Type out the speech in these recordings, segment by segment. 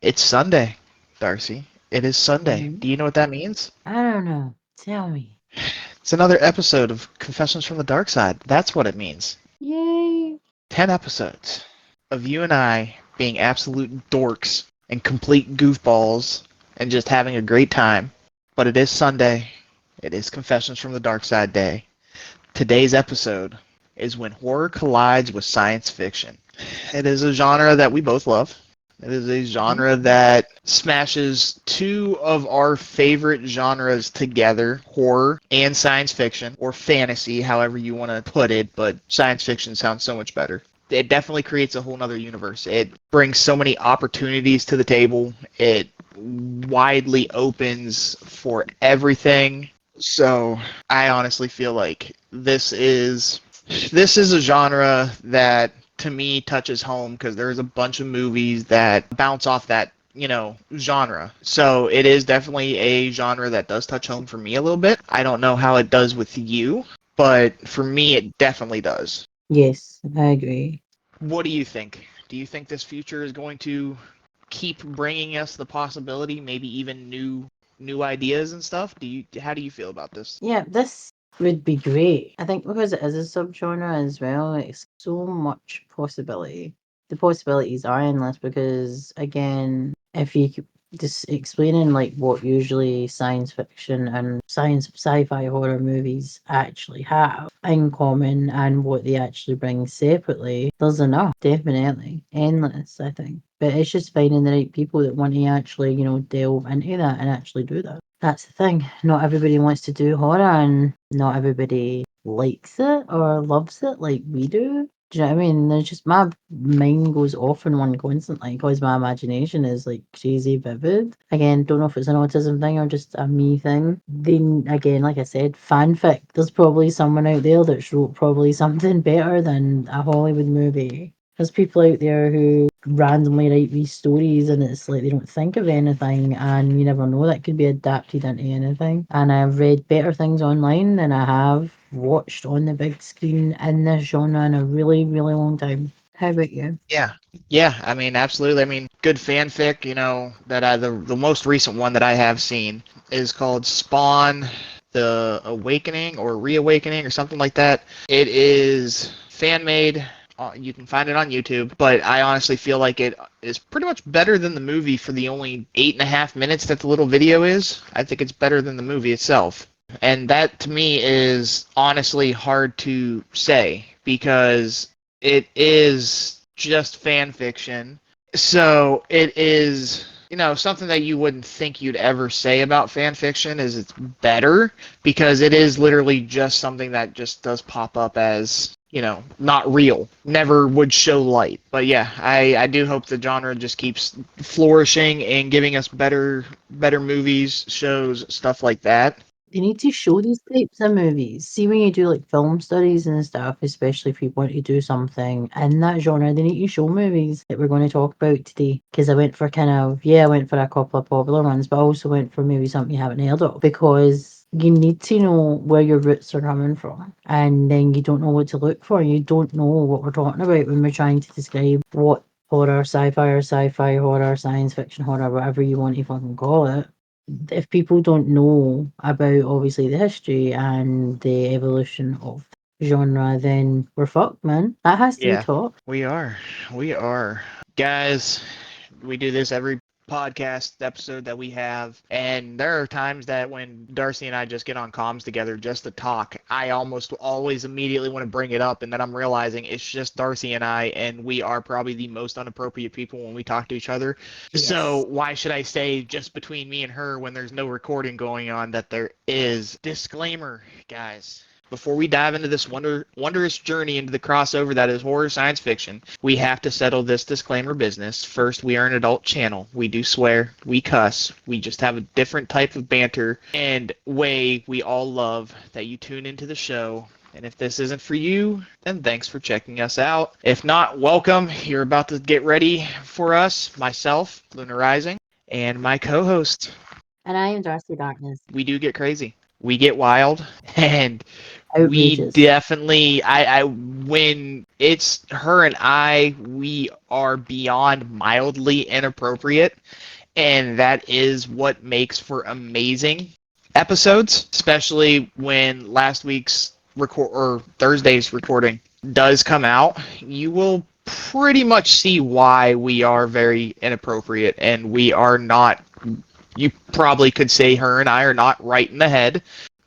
It's Sunday, Darcy. It is Sunday. Mhm. Do you know what that means? I don't know. Tell me. It's another episode of Confessions from the Darkside. That's what it means. Yay. 10 episodes of you and I being absolute dorks and complete goofballs and just having a great time. But it is Sunday. It is Confessions from the Darkside Day. Today's episode is when horror collides with science fiction. It is a genre that we both love. It is a Mhm. genre that smashes two of our favorite genres together, horror and science fiction, or fantasy, however you want to put it, but science fiction sounds so much better. It definitely creates a whole nother universe. It brings so many opportunities to the table. It widely opens for everything. So I honestly feel like this is a genre that to me touches home because there's a bunch of movies that bounce off that genre. So it is definitely a genre that does touch home for me a little bit. I don't know how it does with you, but for me it definitely does. Yes, I agree. What do you think? Do you think this future is going to keep bringing us the possibility, maybe even new ideas and stuff? How do you feel about this? Yeah, this would be great. I think because it is a subgenre as well, it's so much possibility. The possibilities are endless because, again, if you just explaining like what usually science fiction and sci-fi horror movies actually have in common and what they actually bring separately, there's enough, definitely. Endless, I think. But it's just finding the right people that want to actually, delve into that and actually do that. That's the thing. Not everybody wants to do horror and not everybody likes it or loves it like we do. Do you know what I mean? There's just my mind goes off on one constantly because my imagination is like crazy vivid. Again, don't know if it's an autism thing or just a me thing. Then again, like I said, fanfic. There's probably someone out there that wrote probably something better than a Hollywood movie. There's people out there who randomly write these stories and it's like they don't think of anything and you never know that could be adapted into anything. And I've read better things online than I have watched on the big screen in this genre in a really, really long time. How about you? Yeah, yeah. I mean, absolutely. I mean, good fanfic. That the most recent one that I have seen is called Spawn: The Awakening or Reawakening or something like that. It is fan made. You can find it on YouTube, but I honestly feel like it is pretty much better than the movie for the only 8.5 minutes that the little video is. I think it's better than the movie itself. And that to me is honestly hard to say because it is just fan fiction. So it is, something that you wouldn't think you'd ever say about fan fiction is it's better because it is literally just something that just does pop up as, not real, never would show light. But yeah, I do hope the genre just keeps flourishing and giving us better movies, shows, stuff like that. They need to show these types of movies. See, when you do like film studies and stuff, especially if you want to do something in that genre, they need to show movies that we're going to talk about today. Because I went for I went for a couple of popular ones, but I also went for maybe something you haven't heard of because you need to know where your roots are coming from. And then you don't know what to look for. You don't know what we're talking about when we're trying to describe what horror, sci-fi horror, science fiction horror, whatever you want to fucking call it. If people don't know about obviously the history and the evolution of genre, then we're fucked, man. That has to be Yeah, taught. we are. We are. Guys, we do this every podcast episode that we have, and there are times that when Darcy and I just get on comms together just to talk, I almost always immediately want to bring it up, and then I'm realizing it's just Darcy and I, and we are probably the most inappropriate people when we talk to each other. So Yes. why should I say just between me and her when there's no recording going on that there is? Disclaimer, guys. Before we dive into this wondrous journey into the crossover that is horror science fiction, we have to settle this disclaimer business. First, we are an adult channel. We do swear, we cuss, we just have a different type of banter and way we all love that you tune into the show. And if this isn't for you, then thanks for checking us out. If not, welcome. You're about to get ready for us, myself, Lunar Rising, and my co-host. And I am Darcy Darkness. We do get crazy. We get wild, and we Outrageous. definitely. I when it's her and I, we are beyond mildly inappropriate, and that is what makes for amazing episodes, especially when last week's record or Thursday's recording does come out. You will pretty much see why we are very inappropriate, and we are not. You probably could say her and I are not right in the head,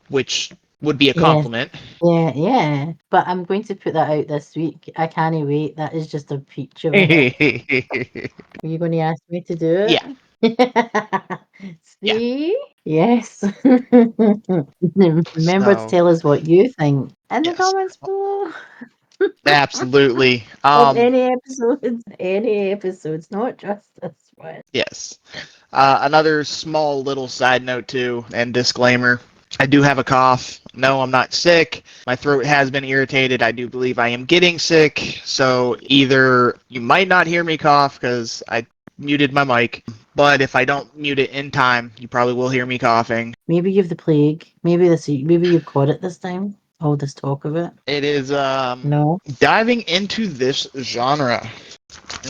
which would be a Yes. compliment. Yeah. But I'm going to put that out this week. I can't wait. That is just a peach of a hit. Are you going to ask me to do it? Yeah, yeah. See? Yes. Remember to So tell us what you think in the yes, comments below absolutely. of any episodes, not just this one. Yes. Another small little side note too, and disclaimer. I do have a cough. No, I'm not sick. My throat has been irritated. I do believe I am getting sick. So either you might not hear me cough because I muted my mic, but if I don't mute it in time, you probably will hear me coughing. Maybe you have the plague. Maybe you've caught it this time. All this talk of it. It is No. diving into this genre.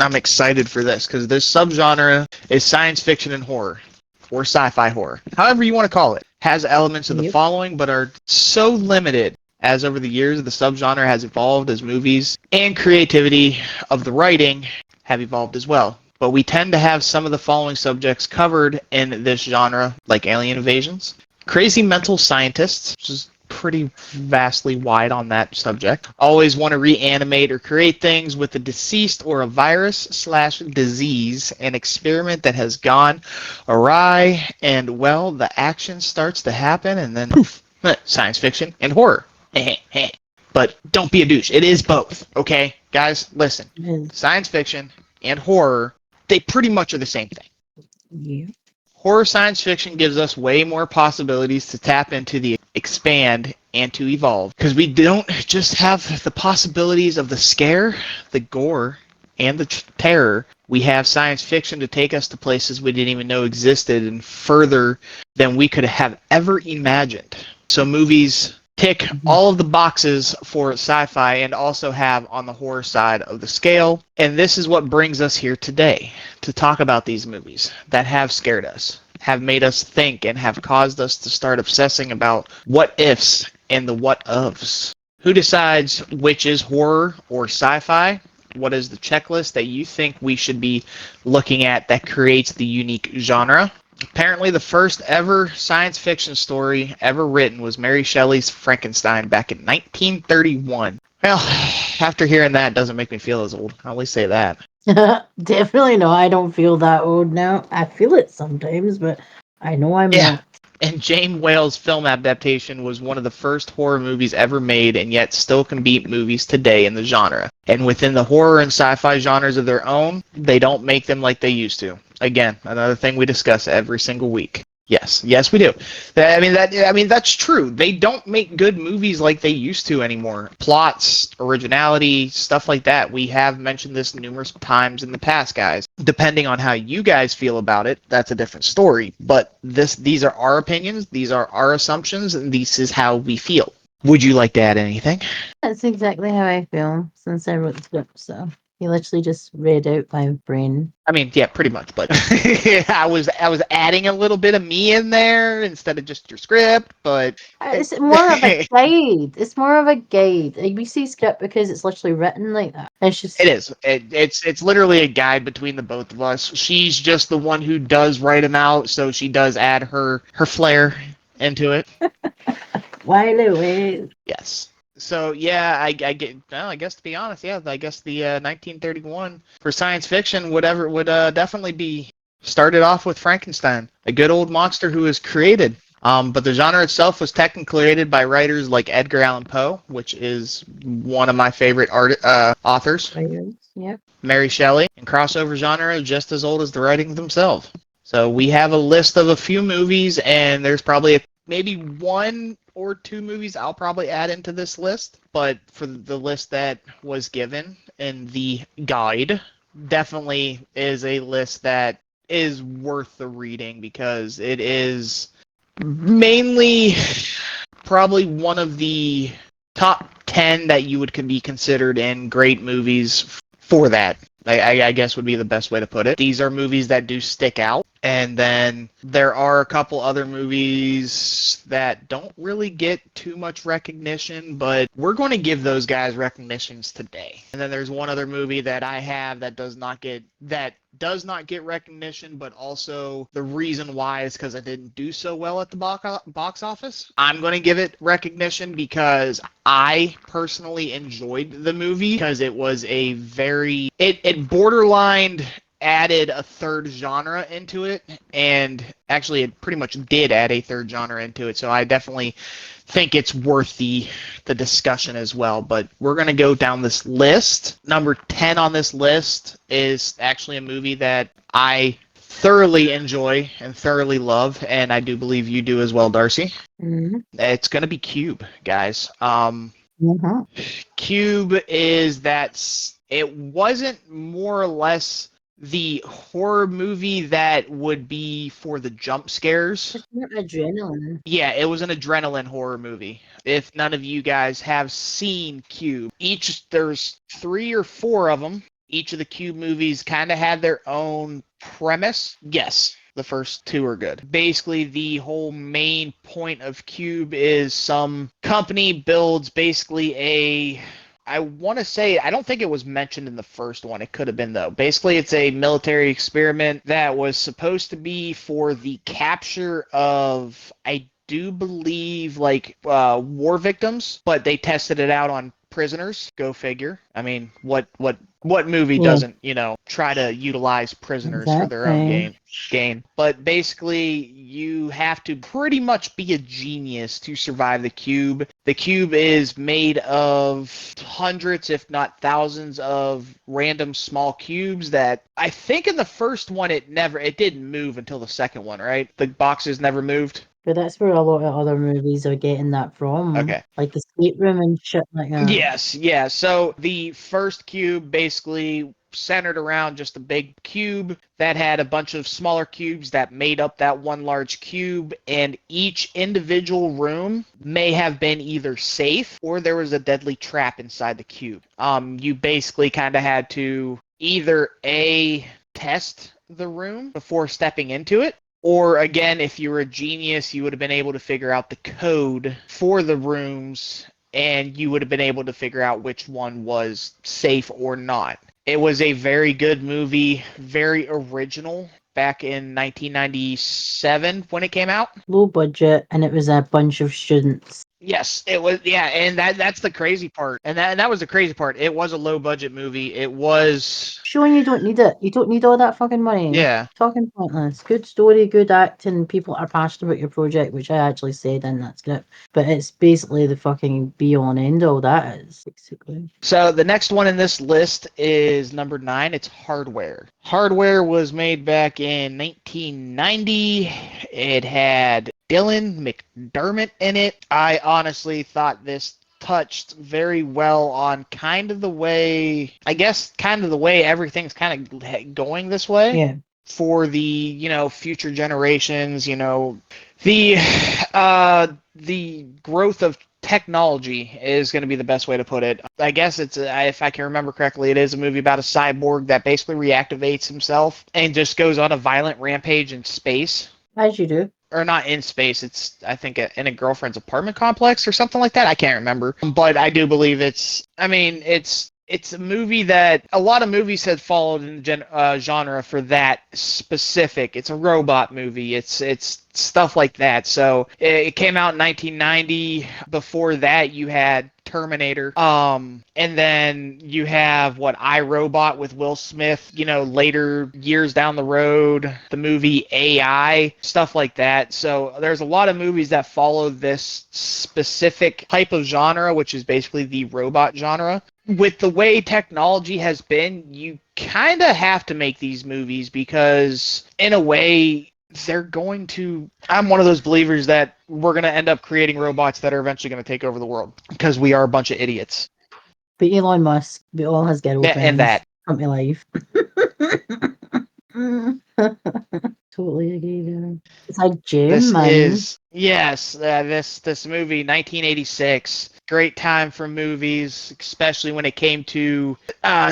I'm excited for this because this subgenre is science fiction and horror, or sci-fi horror, however you want to call it. Has elements of the Yep. following, but are so limited as over the years the subgenre has evolved as movies and creativity of the writing have evolved as well. But we tend to have some of the following subjects covered in this genre, like alien invasions, crazy mental scientists, which is pretty vastly wide on that subject. Always want to reanimate or create things with a deceased or a virus/disease, an experiment that has gone awry, and well, the action starts to happen, and then poof, science fiction and horror. But don't be a douche. It is both, okay? Guys, listen. Science fiction and horror, they pretty much are the same thing. Yeah. Horror science fiction gives us way more possibilities to tap into the expand and to evolve because we don't just have the possibilities of the scare, the gore, and the terror. We have science fiction to take us to places we didn't even know existed and further than we could have ever imagined. So movies tick all of the boxes for sci-fi and also have on the horror side of the scale. And this is what brings us here today to talk about these movies that have scared us, have made us think, and have caused us to start obsessing about what ifs and the what ofs. Who decides which is horror or sci-fi? What is the checklist that you think we should be looking at that creates the unique genre? Apparently, the first ever science fiction story ever written was Mary Shelley's Frankenstein back in 1931. Well, after hearing that, it doesn't make me feel as old. I'll at least say that. Definitely no, I don't feel that old now. I feel it sometimes, but I know I'm Yeah. not. And James Whale's film adaptation was one of the first horror movies ever made and yet still can beat movies today in the genre. And within the horror and sci-fi genres of their own, they don't make them like they used to. Again, another thing we discuss every single week. Yes, we do. That's true. They don't make good movies like they used to anymore. Plots, originality, stuff like that. We have mentioned this numerous times in the past, guys. Depending on how you guys feel about it, that's a different story. But these are our opinions, these are our assumptions, and this is how we feel. Would you like to add anything? That's exactly how I feel since I wrote the script, so he literally just read out my brain. I mean, yeah, pretty much, but I was adding a little bit of me in there instead of just your script, but It's more of a guide. It's more of a guide. Like, we see script because it's literally written like that. It's just it is. It's literally a guide between the both of us. She's just the one who does write them out, so she does add her flair into it. while away. Yes. So yeah, I get. Well, I guess to be honest, yeah, I guess the 1931 for science fiction, whatever, would definitely be started off with Frankenstein, a good old monster who was created. But the genre itself was technically created by writers like Edgar Allan Poe, which is one of my favorite authors. Yep. Mary Shelley, and crossover genre just as old as the writings themselves. So we have a list of a few movies, and there's probably maybe one or two movies I'll probably add into this list. But for the list that was given in the guide, definitely is a list that is worth the reading because it is mainly probably one of the top 10 that you would be considered in great movies for that. I guess would be the best way to put it. These are movies that do stick out. And then there are a couple other movies that don't really get too much recognition, but we're going to give those guys recognitions today. And then there's one other movie that I have that does not get recognition, but also the reason why is because I didn't do so well at the box office. I'm going to give it recognition because I personally enjoyed the movie because it was a very it borderlined added a third genre into it, and actually it pretty much did add a third genre into it, so I definitely think it's worth the discussion as well. But we're going to go down this list. Number 10 on this list is actually a movie that I thoroughly enjoy and thoroughly love, and I do believe you do as well, Darcy. Mm-hmm. It's going to be Cube, guys. Mm-hmm. Cube is it wasn't more or less the horror movie that would be for the jump scares. It's more adrenaline. Yeah, it was an adrenaline horror movie. If none of you guys have seen Cube, there's 3 or 4 of them. Each of the Cube movies kind of had their own premise. Yes, the first 2 are good. Basically, the whole main point of Cube is some company builds basically I want to say, I don't think it was mentioned in the first one. It could have been, though. Basically, it's a military experiment that was supposed to be for the capture of, I do believe, war victims, but they tested it out on prisoners. Go figure. I mean, what movie doesn't, try to utilize prisoners for their own gain? But basically, you have to pretty much be a genius to survive the Cube. The Cube is made of hundreds, if not thousands, of random small cubes that I think in the first one it didn't move until the second one, right? The boxes never moved. But that's where a lot of other movies are getting that from. Okay. Like the Escape Room and shit like that. Yes, yeah. So the first Cube basically centered around just a big cube that had a bunch of smaller cubes that made up that one large cube, and each individual room may have been either safe or there was a deadly trap inside the cube. You basically kind of had to either test the room before stepping into it, or again, if you were a genius, you would have been able to figure out the code for the rooms, and you would have been able to figure out which one was safe or not. It was a very good movie, very original, back in 1997 when it came out. Low budget, and it was a bunch of students. Yes, it was. Yeah, and that's the crazy part. And that was the crazy part. It was a low budget movie. It was showing you don't need it. You don't need all that fucking money. Yeah. Talking pointless. Good story, good acting. People are passionate about your project, which I actually said in that script. But it's basically the fucking be all and end all that is, basically. So the next one in this list is number 9. It's Hardware. Hardware was made back in 1990. It had Dylan McDermott in it. I honestly thought this touched very well on kind of the way everything's kind of going this way. Yeah. For the, future generations, the growth of technology is going to be the best way to put it. I guess it's, if I can remember correctly, it is a movie about a cyborg that basically reactivates himself and just goes on a violent rampage in space. As you do. Or not in space, it's, I think, in a girlfriend's apartment complex or something like that. I can't remember. But I do believe it's a movie that a lot of movies have followed in the genre for that specific. It's a robot movie. It's stuff like that. So it came out in 1990. Before that, you had Terminator. And then you have iRobot with Will Smith, later years down the road, the movie AI, stuff like that. So there's a lot of movies that follow this specific type of genre, which is basically the robot genre. With the way technology has been, you kind of have to make these movies because, in a way, I'm one of those believers that we're going to end up creating robots that are eventually going to take over the world because we are a bunch of idiots. But Elon Musk, we all has girlfriends. And that. Come to life. Totally agree there. It's like Jim, man. Yes, this movie, 1986. Great time for movies, especially when it came to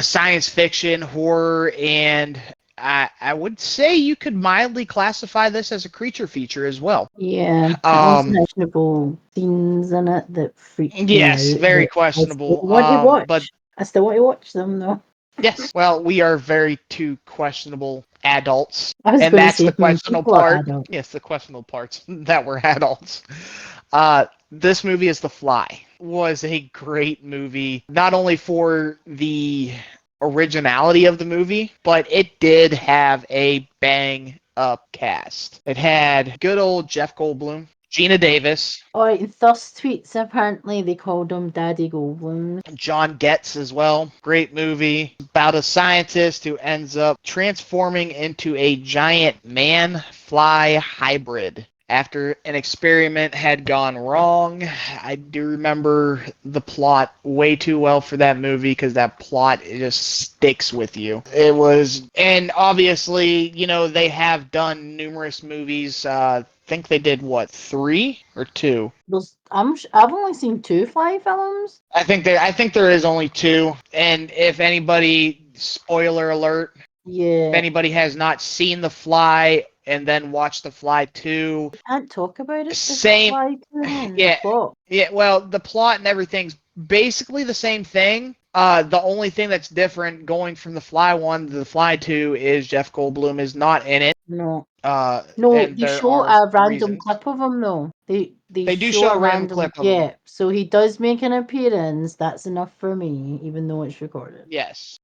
science fiction, horror, and I would say you could mildly classify this as a creature feature as well. Yeah, and also Um, questionable scenes in it that freaked me yes, out. very That I still questionable. want to But watch. I still want to watch them though. yes, well, we are very two questionable adults, I was and going to that's say the questionable people are part. adults. Yes, the questionable parts that we're adults. This movie is The Fly. Was a great movie, not only for the originality of the movie, but it did have a bang up cast. It had good old Jeff Goldblum, Gina Davis, Oh, in Thirst Tweets, apparently they called him Daddy Goldblum. John Getz as well. Great movie about a scientist who ends up transforming into a giant man-fly hybrid. After an experiment had gone wrong, I do remember the plot way too well for that movie because that plot it just sticks with you. It was, and obviously, they have done numerous movies. Think they did what, 3 or 2? I've only seen 2 Fly films. I think there is only 2, and if anybody, spoiler alert, if Yeah, anybody has not seen The Fly and then watched The Fly 2, can't talk about it. The same, Fly too then the yeah, plot. yeah. Well, the plot and everything's basically the same thing. The only thing that's different going from The Fly 1 to The Fly 2 is Jeff Goldblum is not in it. No, Uh, no, and they there show are a random reasons. clip of him though. They They do show show a a random random, clip of him. yeah. So he does make an appearance. That's enough for me, even though it's recorded. Yes.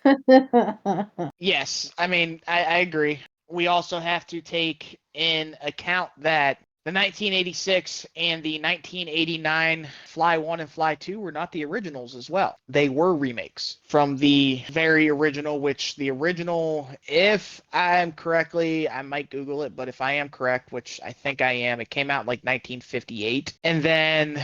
Yes, I mean, I agree. We also have to take in account that the 1986 and the 1989 Fly 1 and Fly 2 were not the originals as well. They were remakes from the very original, which the original, if I'm correctly, I might Google it, but if I am correct, which I think I am, it came out in like 1958. And then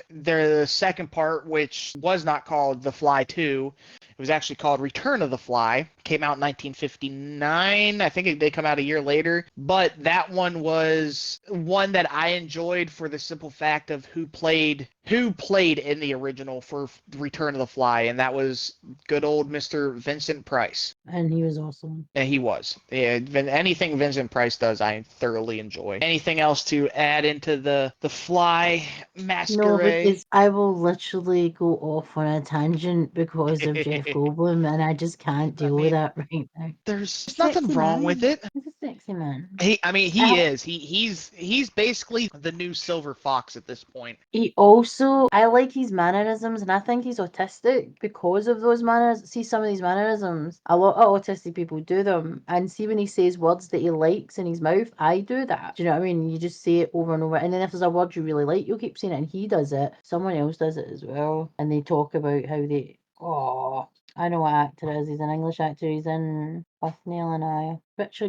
the second part, which was not called The Fly 2, it was actually called Return of the Fly. Came out in 1959. I think they come out a year later. But that one was one that I enjoyed for the simple fact of who played in the original for Return of the Fly, and that was good old Mr. Vincent Price. And he was awesome. And he was. Yeah, anything Vincent Price does, I thoroughly enjoy. Anything else to add into the Fly No, masquerade? because I will literally go off on a tangent because of Jeff Goldblum, and I just can't I deal with mean, that right now. there's nothing Sexy wrong with man. it. He's a sexy man. He is. He's basically the new Silver Fox at this point. He also, I like his mannerisms, and I think he's autistic because of those manners. See, some of these mannerisms, a lot of autistic people do them. And see, when he says words that he likes in his mouth, I do that. Do you know what I mean? You just say it over and over. And then if there's a word you really like, you'll keep saying it, and he does it. Someone else does it as well. And they talk about how they, oh, I know what actor it is. He's an English actor. He's in Buffalo and I. Richard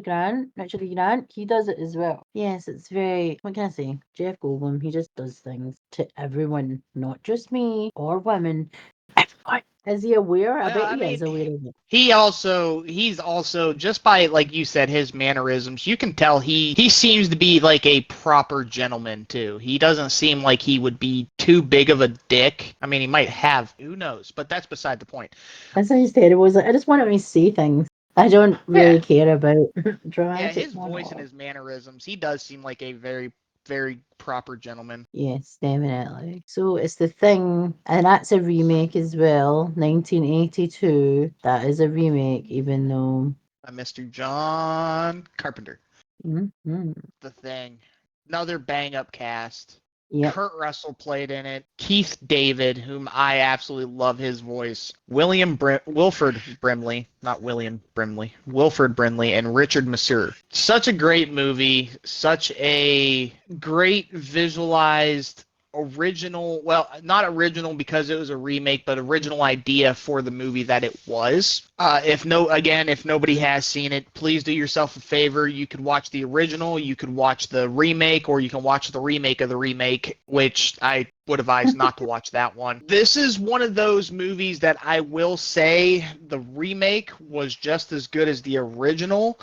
E. Grant, he does it as well. Yes, it's very, what can I say? Jeff Goldblum, he just does things to everyone, not just me or women. Everyone. Is he aware? I Well, bet I he is mean, aware of it. he's also just by like you said his mannerisms, you can tell he seems to be like a proper gentleman too. He doesn't seem like he would be too big of a dick. I mean, he might have, who knows, but that's beside the point. That sounds terrible. It's like, I just want him to say things. I don't Yeah. really care about Yeah, dramatic his voice and monologue. his mannerisms, he does seem like a very very proper gentleman. Yes, definitely. So it's The Thing, and that's a remake as well. 1982. That is a remake, even though. Mr. John Carpenter. Mhm. The Thing. Another bang up cast. Yep. Kurt Russell played in it. Keith David, whom I absolutely love his voice. Wilford Brimley, not William Brimley. Wilford Brimley and Richard Masur. Such a great movie. Such a great visualized original, well, not original because it was a remake, but original idea for the movie that it was. If nobody has seen it, please do yourself a favor. You could watch the original, you could watch the remake, or you can watch the remake of the remake, which I would advise not to watch that one. This is one of those movies that I will say the remake was just as good as the original,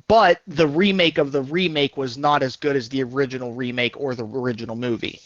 but the remake of the remake was not as good as the original remake or the original movie.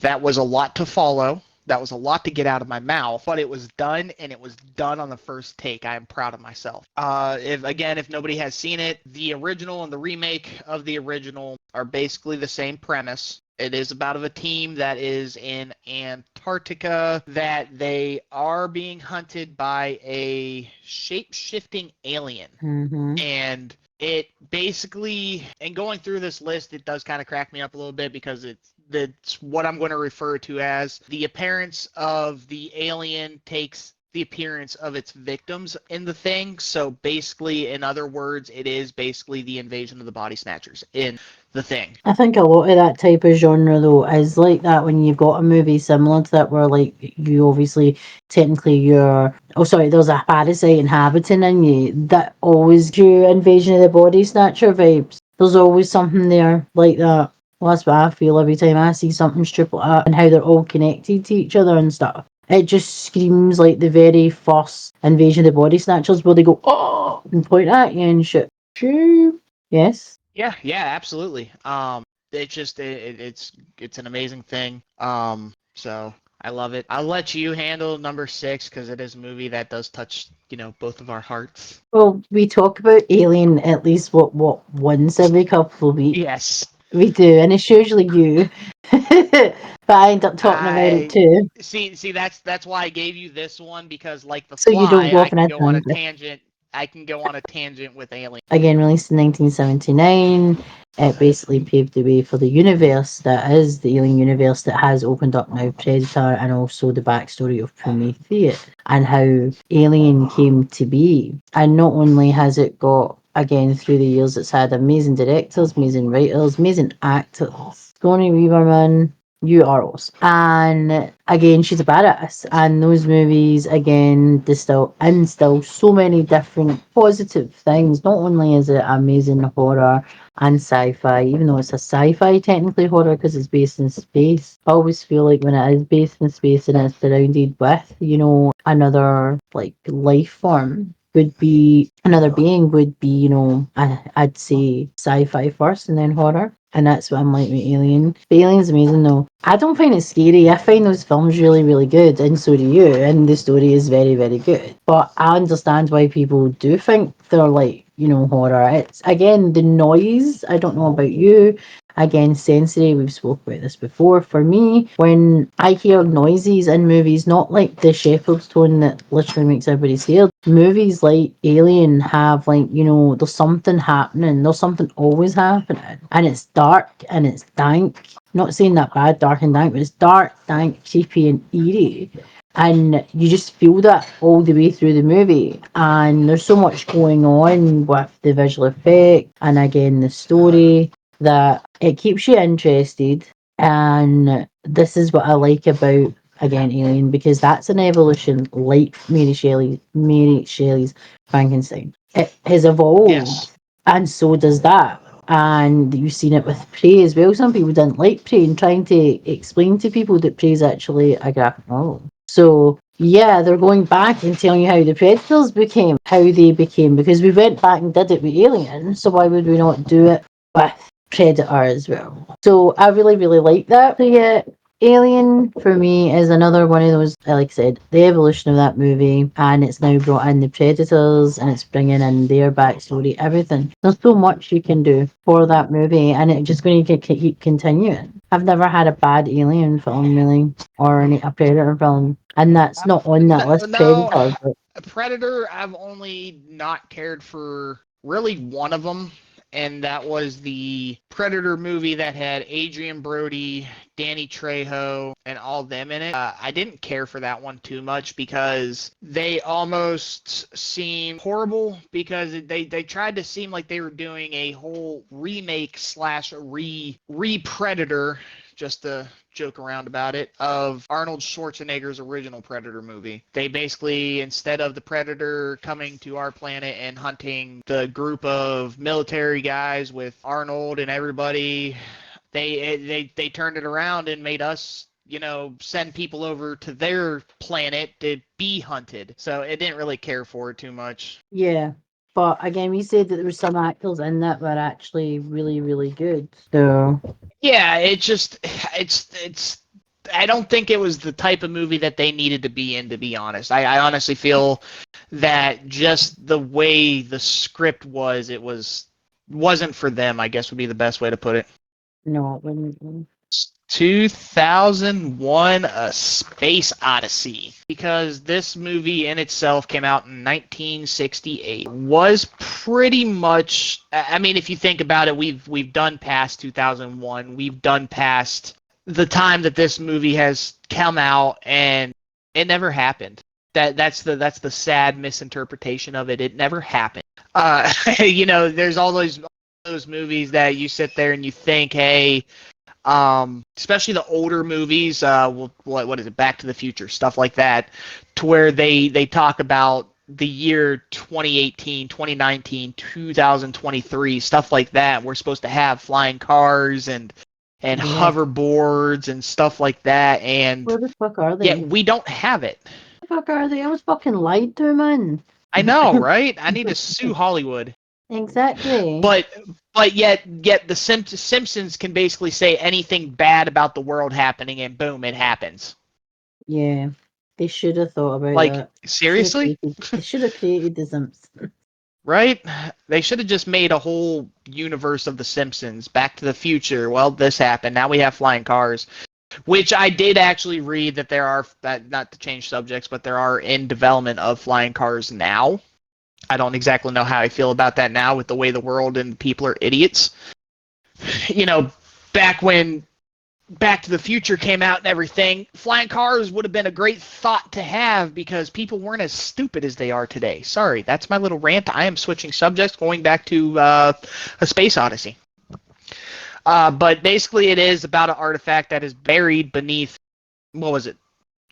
That was a lot to follow. That was a lot to get out of my mouth, but it was done, and it was done on the first take. I am proud of myself. If nobody has seen it, the original and the remake of the original are basically the same premise. It is about a team that is in Antarctica, that they are being hunted by a shape-shifting alien. Mm-hmm. And it basically, and going through this list, it does kind of crack me up a little bit, because that's what I'm going to refer to as the appearance of the alien takes the appearance of its victims in the thing. So basically, in other words, it is basically the invasion of the body snatchers in the thing. I think a lot of that type of genre though is like that when you've got a movie similar to that where like you obviously technically there's a parasite inhabiting in you that always gives you invasion of the body snatcher vibes. There's always something there like that. Well, that's what I feel every time I see something stupid like that and how they're all connected to each other and stuff. It just screams like the very first invasion of the body snatchers where they go, oh, and point at you and shit. True. Yes. Yeah, absolutely. It's just it's an amazing thing. So I love it. I'll let you handle number 6, because it is a movie that does touch, both of our hearts. Well, we talk about Alien at least what once every couple of weeks. Yes. We do, and it's usually you. But I end up talking about it I too, see that's why I gave you this one, because like The so you don't Fly, go I off on can a go on a tangent. tangent. I can go on a tangent with Alien. Again, released in 1979, it basically paved the way for the universe that is the Alien universe that has opened up now Predator, and also the backstory of Prometheus and how Alien came to be. And not only has it got, again, through the years, it's had amazing directors, amazing writers, amazing actors. Sigourney Weaverman, you are awesome. And again, she's a badass. And those movies, again, instill so many different positive things. Not only is it amazing horror and sci-fi, even though it's a sci-fi technically horror because it's based in space. I always feel like when it is based in space and it's surrounded with, another like life form would be another being would be, I'd say sci-fi first and then horror. And that's what I'm like with Alien. But Alien's amazing though. I don't find it scary. I find those films really, really good, and so do you. And the story is very, very good. But I understand why people do think they're like, horror. It's again the noise. I don't know about you. Again, sensory, we've spoke about this before. For me, when I hear noises in movies, not like the shepherd's tone that literally makes everybody scared, movies like Alien have like, there's something happening, there's something always happening. And it's dark and it's dank. Not saying that bad, dark and dank, but it's dark, dank, creepy, and eerie. And you just feel that all the way through the movie. And there's so much going on with the visual effect and again the story that it keeps you interested. And this is what I like about again Alien, because that's an evolution like Mary Shelley's Frankenstein. It has evolved, Yes. and so does that. And you've seen it with Prey as well. Some people didn't like Prey, and trying to explain to people that Prey is actually a graphic novel. So yeah, they're going back and telling you how the Predators became, how they became, because we went back and did it with Alien. So why would we not do it with Predator as well? So I really, really like that. So yeah, Alien for me is another one of those, like I said, the evolution of that movie, and it's now brought in the Predators and it's bringing in their backstory, everything. There's so much you can do for that movie, and it's just going to keep continuing. I've never had a bad Alien film, really, or a Predator film, and that's not on that list, No, Predator. But Predator, I've only not cared for really one of them, and that was the Predator movie that had Adrian Brody, Danny Trejo, and all them in it. I didn't care for that one too much, because they almost seemed horrible, because they tried to seem like they were doing a whole remake slash re-Predator, just to joke around about it, of Arnold Schwarzenegger's original Predator movie. They basically, instead of the Predator coming to our planet and hunting the group of military guys with Arnold and everybody, they turned it around and made us, send people over to their planet to be hunted. So it didn't really care for it too much. yeah, but again, we said that there were some actors in that were actually really, really good. So Yeah, it just it's I don't think it was the type of movie that they needed to be in, to be honest. I honestly feel that just the way the script was, wasn't for them, I guess would be the best way to put it. No, it wouldn't. 2001 A Space Odyssey, because this movie in itself came out in 1968, was pretty much, I mean, if you think about it, we've done past 2001, we've done past the time that this movie has come out, and it never happened. That's the sad misinterpretation of it. It never happened. There's all those movies that you sit there and you think, hey, especially the older movies, what is it, Back to the Future, stuff like that, to where they talk about the year 2018, 2019, 2023, stuff like that. We're supposed to have flying cars and Yeah. hoverboards and stuff like that, and Where the fuck are they? yet we don't have it. Where the fuck are they? I was fucking lied to, man. I know, right? I need to sue Hollywood. Exactly. But yet the Simpsons can basically say anything bad about the world happening, and boom, it happens. Yeah, they should have thought about Like, that. seriously? They should have created the Simpsons. Right? They should have just made a whole universe of the Simpsons. Back to the Future. Well, this happened. Now we have flying cars. Which I did actually read that there are, not to change subjects, but there are in development of flying cars now. I don't exactly know how I feel about that now with the way the world and people are idiots. Back when Back to the Future came out and everything, flying cars would have been a great thought to have because people weren't as stupid as they are today. Sorry, that's my little rant. I am switching subjects, going back to A Space Odyssey. But basically it is about an artifact that is buried beneath, what was it,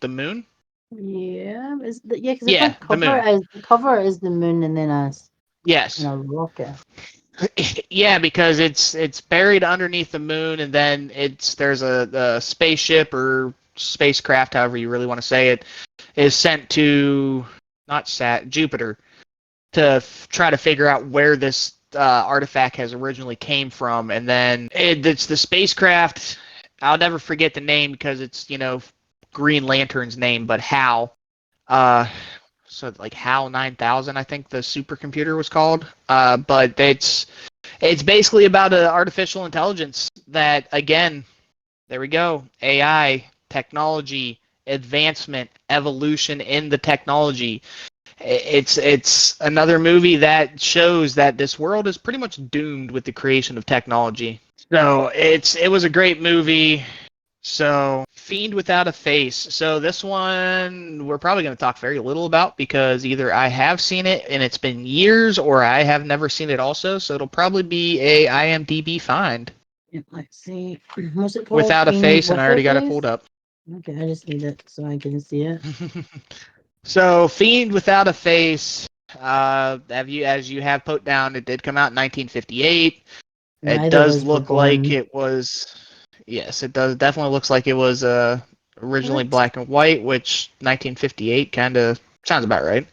the moon? Yeah, because Yeah, the moon. the cover is the moon and then Yes. a rocket. Yeah, because it's buried underneath the moon, and then there's a spaceship or spacecraft, however you really want to say it, is sent to Jupiter to try to figure out where this artifact has originally came from, and then it's the spacecraft. I'll never forget the name because it's Green Lantern's name, but Hal. So like HAL 9000, I think the supercomputer was called. But it's basically about an artificial intelligence that, again, there we go, AI, technology, advancement, evolution in the technology. It's another movie that shows that this world is pretty much doomed with the creation of technology. So it was a great movie. So, Fiend Without a Face. So this one we're probably going to talk very little about because either I have seen it and it's been years, or I have never seen it also. So it'll probably be a IMDb find. Let's see. Was it called Without a Fiend Face, and with I already a got it Face? pulled up. Okay, I just need it so I can see it. So Fiend Without a Face, as you have put down, it did come out in 1958. Neither It does of us were look like born. it was. Yes, it does. Definitely looks like it was originally What? black and white, which 1958 kind of sounds about right.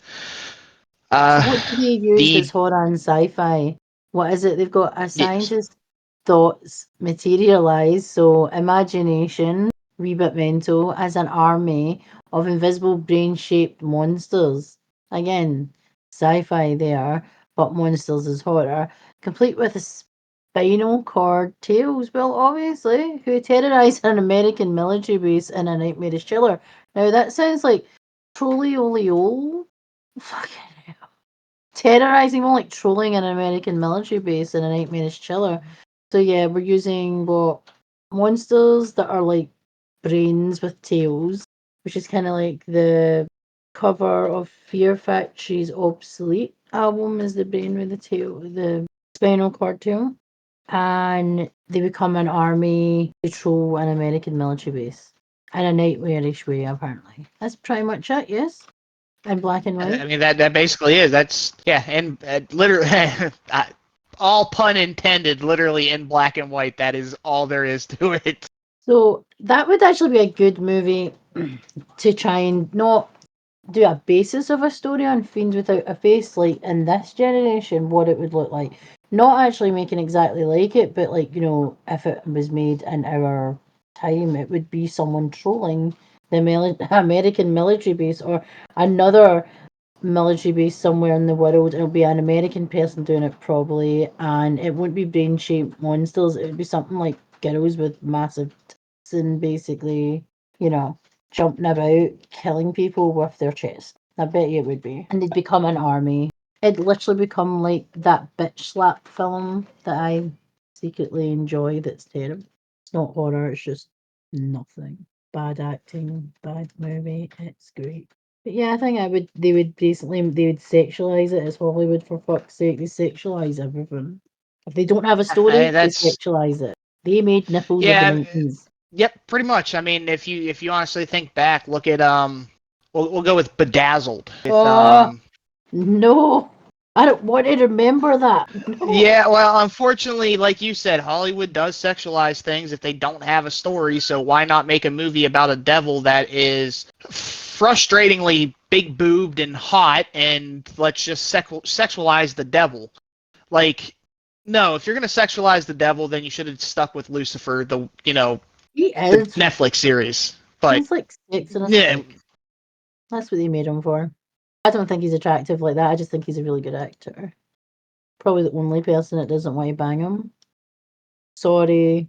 So what do they use that's The horror and sci-fi? What is it? They've got a yes, scientist thoughts materialize, so imagination, wee bit mental, as an army of invisible brain-shaped monsters. Again, sci-fi there, but monsters is horror, complete with a spinal cord tails, well, obviously, who terrorise an American military base in a nightmarish chiller. Now that sounds like truly oleo. Fucking hell. Terrorizing more like trolling an American military base in a nightmarish chiller. So yeah, we're using monsters that are like brains with tails, which is kind of like the cover of Fear Factory's Obsolete album is the brain with the tail, the spinal cord tail, and they become an army to troll an American military base in a nightmarish way. Apparently, that's pretty much it. Yes, in black and white. I mean that basically is. That's yeah, and literally, all pun intended. Literally in black and white. That is all there is to it. So that would actually be a good movie to try and not do a basis of a story on Fiends Without a Face, like in this generation, what it would look like. Not actually making exactly like it, but like, if it was made in our time, it would be someone trolling the American military base or another military base somewhere in the world. It'll be an American person doing it probably, and it won't be brain-shaped monsters. It would be something like girls with massive tits and basically, jumping about, killing people with their chest. I bet you it would be. And they'd become an army. It'd literally become like that bitch slap film that I secretly enjoy that's terrible. It's not horror, it's just nothing. Bad acting, bad movie, it's great. But yeah, I think they would sexualize it as Hollywood, for fuck's sake. They sexualize everything. If they don't have a story, they That's sexualize it. They made nipples in the yeah. 90s. Yep, pretty much. I mean, if you honestly think back, look at we'll go with Bedazzled. With Oh, no. I don't want to remember that. No. yeah, well, unfortunately, like you said, Hollywood does sexualize things if they don't have a story. So why not make a movie about a devil that is frustratingly big boobed and hot, and let's just sexualize the devil? Like, no, if you're gonna sexualize the devil, then you should have stuck with Lucifer, He the is. Netflix series. But He's like six and a yeah, stick. That's what they made him for. I don't think he's attractive like that. I just think he's a really good actor. Probably the only person that doesn't want to bang him. Sorry.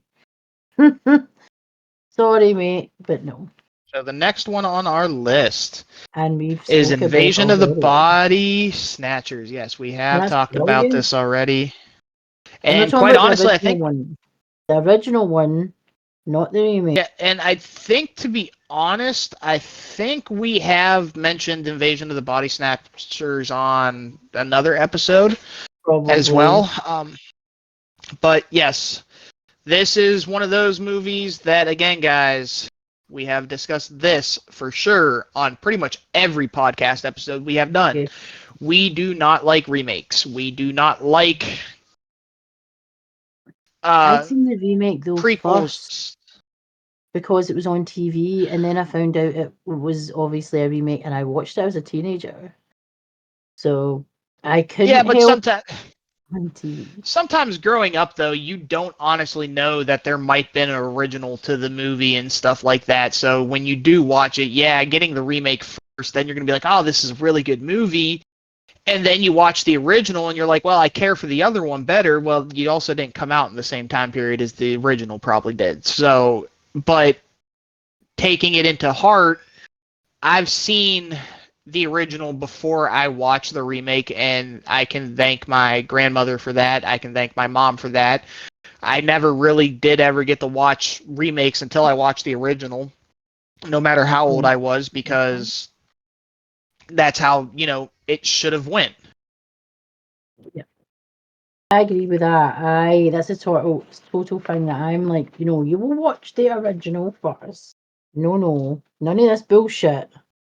Sorry, mate, but no. so the next one on our list And we've is spoke about Invasion of the already. Body Snatchers. Yes, we And have that's talked about brilliant. this already. I'm not And talking quite about the honestly, I original think, one. The original one, not the remake. yeah, and I think, to be honest, I think we have mentioned Invasion of the Body Snatchers on another episode as Probably. well. But yes, this is one of those movies that, again, guys, we have discussed this for sure on pretty much every podcast episode we have done. Yeah. We do not like remakes. We do not like I'd seen the remake though first prequels. because it was on TV, and then I found out it was obviously a remake, and I watched it as a teenager. So I Yeah, couldn't but help on TV. sometimes growing up, though, you don't honestly know that there might be an original to the movie and stuff like that. So when you do watch it, yeah, getting the remake first, then you're going to be like, oh, this is a really good movie. And then you watch the original and you're like, well, I care for the other one better. Well, you also didn't come out in the same time period as the original probably did. So, but taking it into heart, I've seen the original before I watched the remake, and I can thank my grandmother for that. I can thank my mom for that. I never really did ever get to watch remakes until I watched the original, no matter how old I was, because that's how, it should have went. Yeah, I agree with that. That's a total thing that I'm like, you will watch the original first. No, none of this bullshit.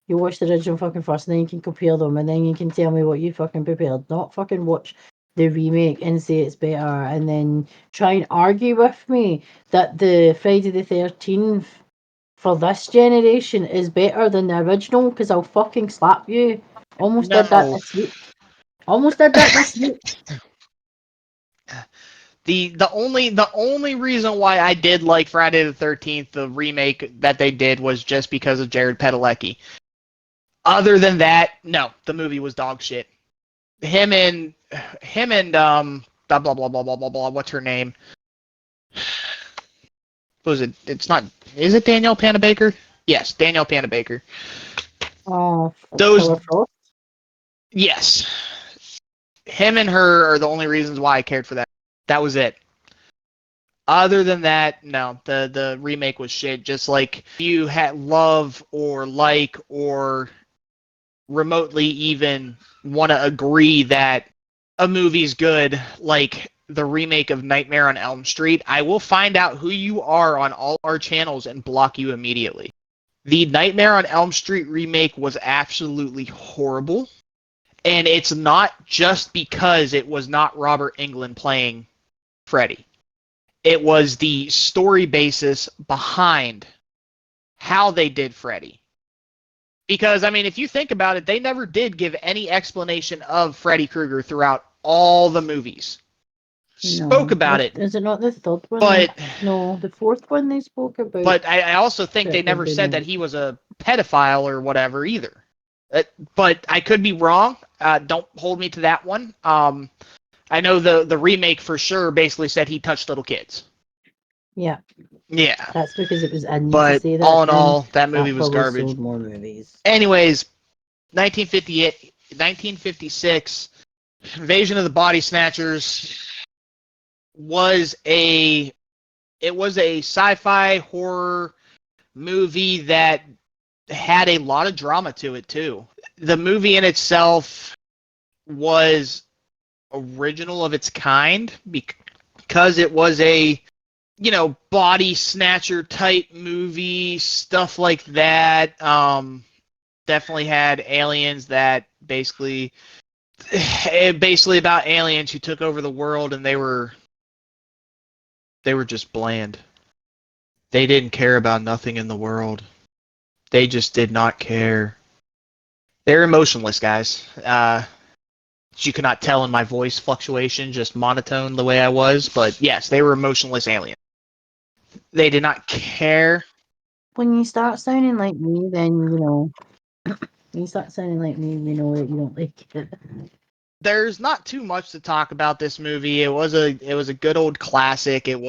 You watch the original fucking first, and then you can compare them, and then you can tell me what you fucking prepared. Not fucking watch the remake and say it's better, and then try and argue with me that the Friday the 13th for this generation is better than the original, because I'll fucking slap you. Almost did that No. this week. Almost did that this week. The only reason why I did like Friday the 13th, the remake that they did, was just because of Jared Padalecki. Other than that, no, the movie was dog shit. Him and blah blah blah blah blah blah blah. What's her name? What was it? It's not. Is it Danielle Panabaker? Yes, Danielle Panabaker. Oh, Those, Killer Frost. yes, him and her are the only reasons why I cared for that. That was it. Other than that, no, the remake was shit. Just like you had love or like or remotely even want to agree that a movie's good, like the remake of Nightmare on Elm Street, I will find out who you are on all our channels and block you immediately. The Nightmare on Elm Street remake was absolutely horrible, and it's not just because it was not Robert Englund playing Freddy. It was the story basis behind how they did Freddy. Because, I mean, if you think about it, they never did give any explanation of Freddy Krueger throughout all the movies. spoke No. about it, Is it not the third one? but No, the fourth one they spoke about I also think they that they've never said that been. he was a pedophile or whatever either. But I could be wrong. Don't hold me to that one. I know the remake for sure basically said he touched little kids. Yeah, Yeah, that's because it was in to but say all that in then. all, that movie That was probably garbage. sold more movies. Anyways, 1958, 1956, Invasion of the Body Snatchers was a sci-fi horror movie that had a lot of drama to it too. The movie in itself was original of its kind because it was a body snatcher type movie, stuff like that. Definitely had aliens that basically about aliens who took over the world, and they were just bland. They didn't care about nothing in the world. They just did not care. They're emotionless, guys. You cannot tell in my voice fluctuation, just monotone the way I was, but yes, they were emotionless aliens. They did not care. When you start sounding like me, then when you start sounding like me, you know that you don't like it. There's not too much to talk about this movie. It was a good old classic. It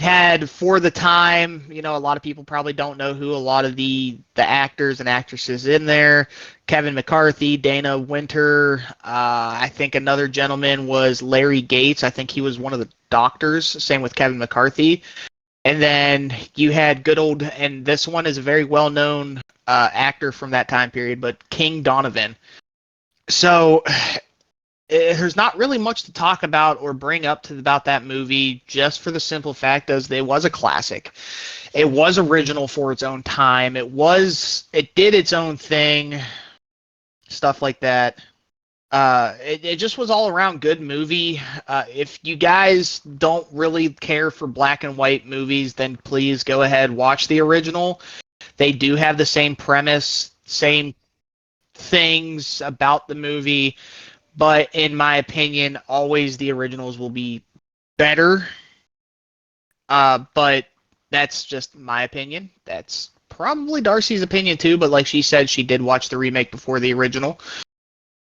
had, for the time, a lot of people probably don't know who a lot of the actors and actresses in there. Kevin McCarthy, Dana Winter. I think another gentleman was Larry Gates. I think he was one of the doctors. Same with Kevin McCarthy. And then you had good old, and this one is a very well known actor from that time period, but King Donovan. So there's not really much to talk about or bring up about that movie, just for the simple fact as it was a classic. It was original for its own time. It did its own thing, stuff like that. It just was all around good movie. If you guys don't really care for black and white movies, then please go ahead, watch the original. They do have the same premise, same things about the movie, but in my opinion, always the originals will be better. But that's just my opinion. That's probably Darcy's opinion too, but like she said, she did watch the remake before the original.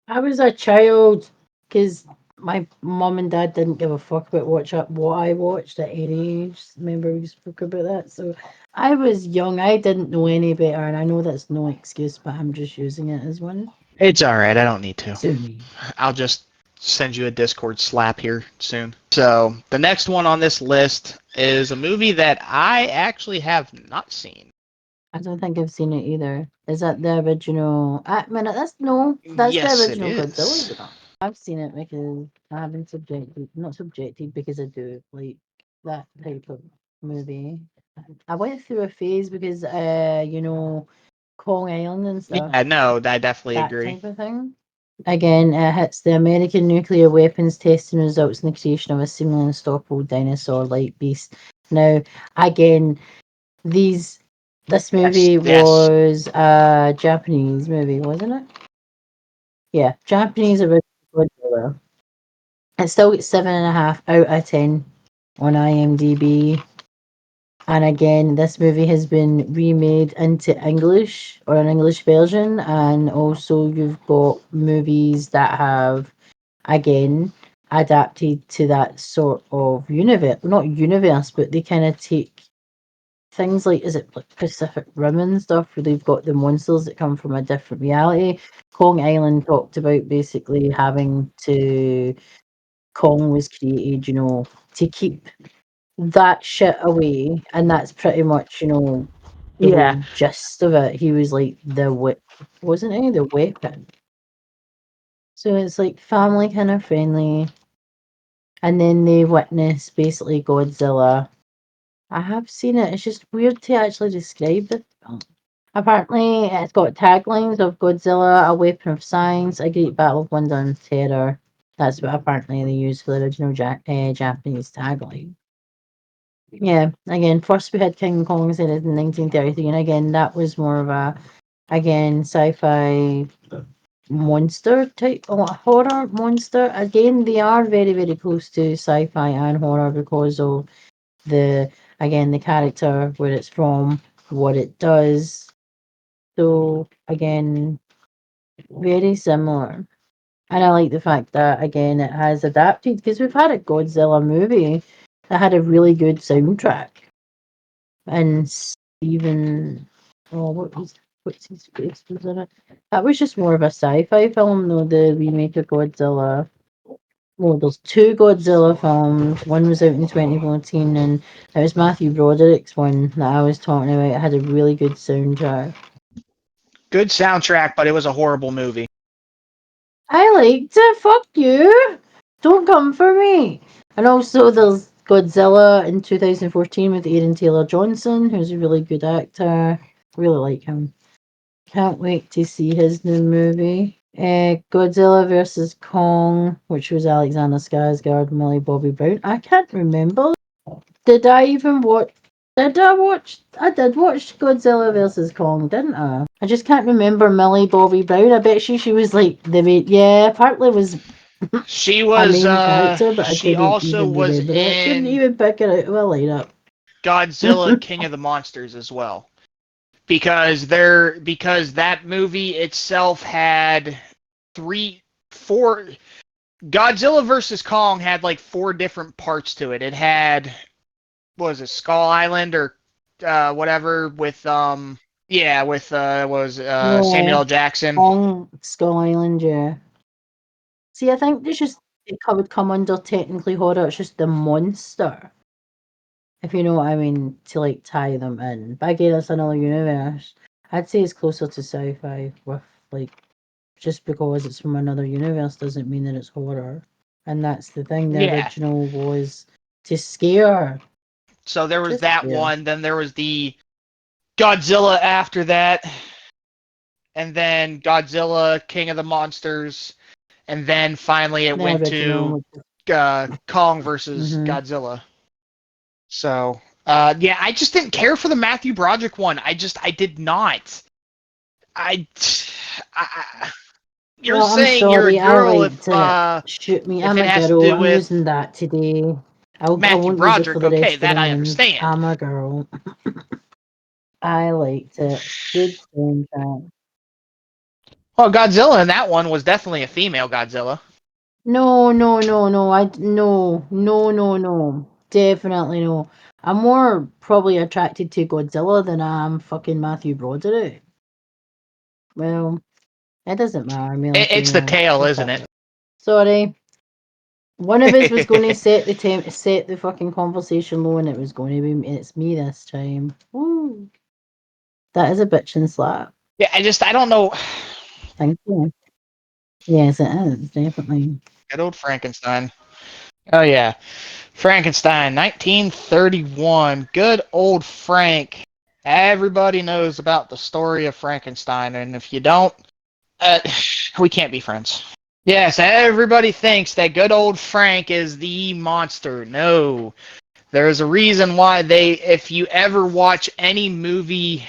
I was a child because my mom and dad didn't give a fuck about what I watched at any age. Remember we spoke about that. So I was young. I didn't know any better, and I know that's no excuse, but I'm just using it as one. It's alright, I don't need to. Sue me. I'll just send you a Discord slap here soon. So the next one on this list is a movie that I actually have not seen. I don't think I've seen it either. Is that the original? That's the Yes, it original Godzilla, is is. it not? I've seen it because I have been not subjected because I do like that type of movie. I went through a phase because, Kong Island and stuff, Yeah, no, I definitely that agree. type of thing. Again, it hits the American nuclear weapons testing results in the creation of a seemingly unstoppable dinosaur-like beast. Now, again, these this Yes, movie yes. was a Japanese movie, wasn't it? Yeah, Japanese original Godzilla. It still gets 7.5 out of 10 on IMDb. And again, this movie has been remade into English or an English version, and also you've got movies that have again adapted to that sort of universe. Not universe, but they kind of take things like, is it like Pacific Rim and stuff, where they've got the monsters that come from a different reality. Kong Island talked about basically having to Kong was created, to keep that shit away, and that's pretty much, the Yeah. whole gist of it. He was like the whip, wasn't he? The weapon. So it's like family kind of friendly, and then they witness basically Godzilla. I have seen it. It's just weird to actually describe the film. Apparently, it's got taglines of Godzilla, a weapon of science, a great battle of wonder and terror. That's what apparently they used for the original Japanese tagline. Yeah, again, first we had King Kong said it in 1933, and again, that was more of a, again, sci-fi monster type horror monster. Again, they are very, very close to sci-fi and horror because of the character, where it's from, what it does. So again, very similar. And I like the fact that again it has adapted, because we've had a Godzilla movie that had a really good soundtrack. And Steven, oh, what's his face was in it? That was just more of a sci-fi film, though. The remake of Godzilla. Well, there's two Godzilla films. One was out in 2014, and it was Matthew Broderick's one that I was talking about. It had a really good soundtrack. Good soundtrack, but it was a horrible movie. I liked it. Fuck you. Don't come for me. And also, there's Godzilla in 2014 with Aaron Taylor Johnson, who's a really good actor. Really like him. Can't wait to see his new movie. Godzilla versus Kong, which was Alexander Skarsgård and Millie Bobby Brown. I can't remember. Did I even watch? Did I watch? I did watch Godzilla versus Kong, didn't I? I just can't remember Millie Bobby Brown. I bet she was like the main. Yeah, partly was She a was main character, but I she couldn't also even was remember it. Couldn't in even pick it out of a lineup. Godzilla King of the Monsters as well. Because that movie itself had four Godzilla versus Kong had like four different parts to it. It had, what was it, Skull Island or whatever with Yeah, Samuel L. Jackson. Kong Skull Island. Yeah. See, I think it's just would come under technically horror. It's just the monster, if you know what I mean, to like tie them in. But again, it's another universe. I'd say it's closer to sci-fi, with like, just because it's from another universe doesn't mean that it's horror. And that's the thing. The Yeah. original was to scare. So there was Just that scare. one. Then there was the Godzilla after that, and then Godzilla King of the Monsters, and then finally it The went to original. Kong versus Mm-hmm. Godzilla. So yeah, I just didn't care for the Matthew Broderick one. I did not. I, I you're Well, I'm saying you're a sorry. I girl liked it. Shoot me. if I'm it a has to girl. do I'm with using that today. I Matthew won't use it for Broderick. the Okay, rest of the that I names. understand. I'm a girl. I liked it. Good soundtrack. Well, Godzilla in that one was definitely a female Godzilla. No, no, no, no. No, no, no, no. Definitely no. I'm more probably attracted to Godzilla than I am fucking Matthew Broderick. Well, it doesn't matter, male or It's the female. tail, isn't it? Whatever. Sorry. One of us was going to set the fucking conversation low, and it was going to be it's me this time. Woo. That is a bitch and slap. Yeah, I don't know. Thank you. Yes, it is definitely. Good old Frankenstein. Oh yeah, Frankenstein, 1931. Good old Frank. Everybody knows about the story of Frankenstein, and if you don't, uh, we can't be friends. Yes, everybody thinks that good old Frank is the monster. No, there's a reason why if you ever watch any movie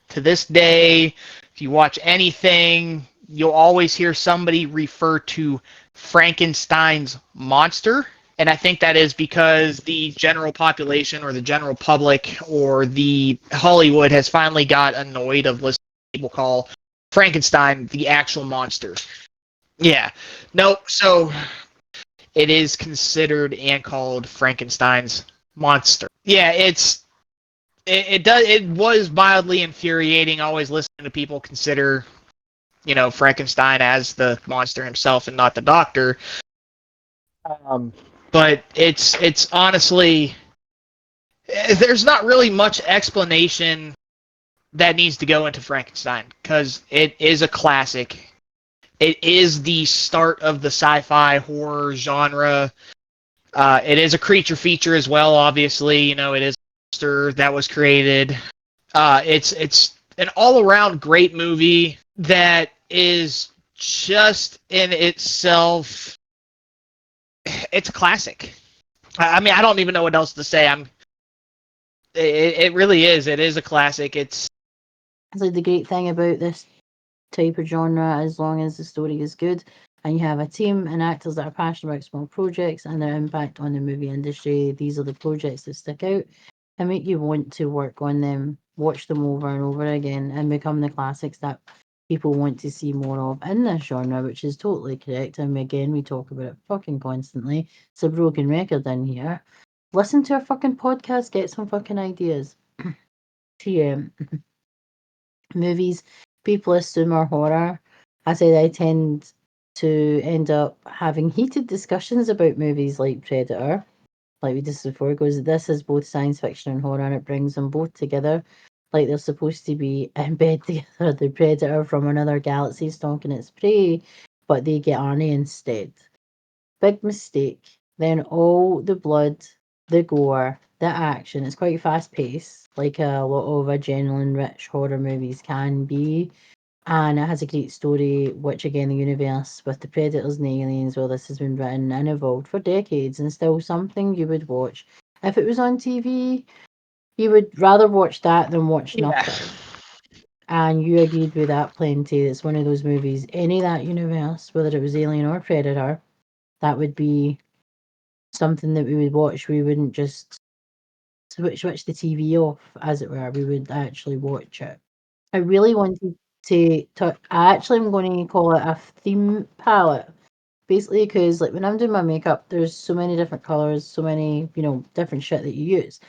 to this day, if you watch anything, you'll always hear somebody refer to Frankenstein's monster. And I think that is because the general population or the general public or the Hollywood has finally got annoyed of listening to people call Frankenstein the actual monster. Yeah. No, so it is considered and called Frankenstein's monster. Yeah, it was mildly infuriating always listening to people consider, Frankenstein as the monster himself and not the doctor. But it's honestly, there's not really much explanation that needs to go into Frankenstein because it is a classic. It is the start of the sci-fi horror genre. It is a creature feature as well, obviously. It is a monster that was created. It's an all-around great movie that is just in itself. It's a classic. I mean, I don't even know what else to say. It really is. It is a classic. It's Like the great thing about this type of genre as long as the story is good and you have a team and actors that are passionate about small projects and their impact on the movie industry. These are the projects that stick out and make you want to work on them, watch them over and over again, and become the classics that people want to see more of in this genre, which is totally correct. And again, we talk about it fucking constantly. It's a broken record in here. Listen to our fucking podcast, get some fucking ideas. TM. Movies people assume are horror. I said I tend to end up having heated discussions about movies like Predator, like we discussed before, because this is both science fiction and horror and it brings them both together like they're supposed to be in bed together. The Predator from another galaxy stalking its prey, but they get Arnie instead. Big mistake. Then all the blood, the gore, the action. It's quite fast paced, like a lot of adrenaline rich horror movies can be. And it has a great story, which again, the universe with the predators and the aliens, well, this has been written and evolved for decades and still something you would watch. If it was on TV, you would rather watch that than watch Yeah. nothing. And you agreed with that plenty. It's one of those movies, any of that universe, whether it was Alien or Predator, that would be something that we would watch. We wouldn't just switch the TV off, as it were. We would actually watch it. I really wanted to talk. I actually am going to call it a theme palette, basically, because like when I'm doing my makeup, there's so many different colors, so many different shit that you use.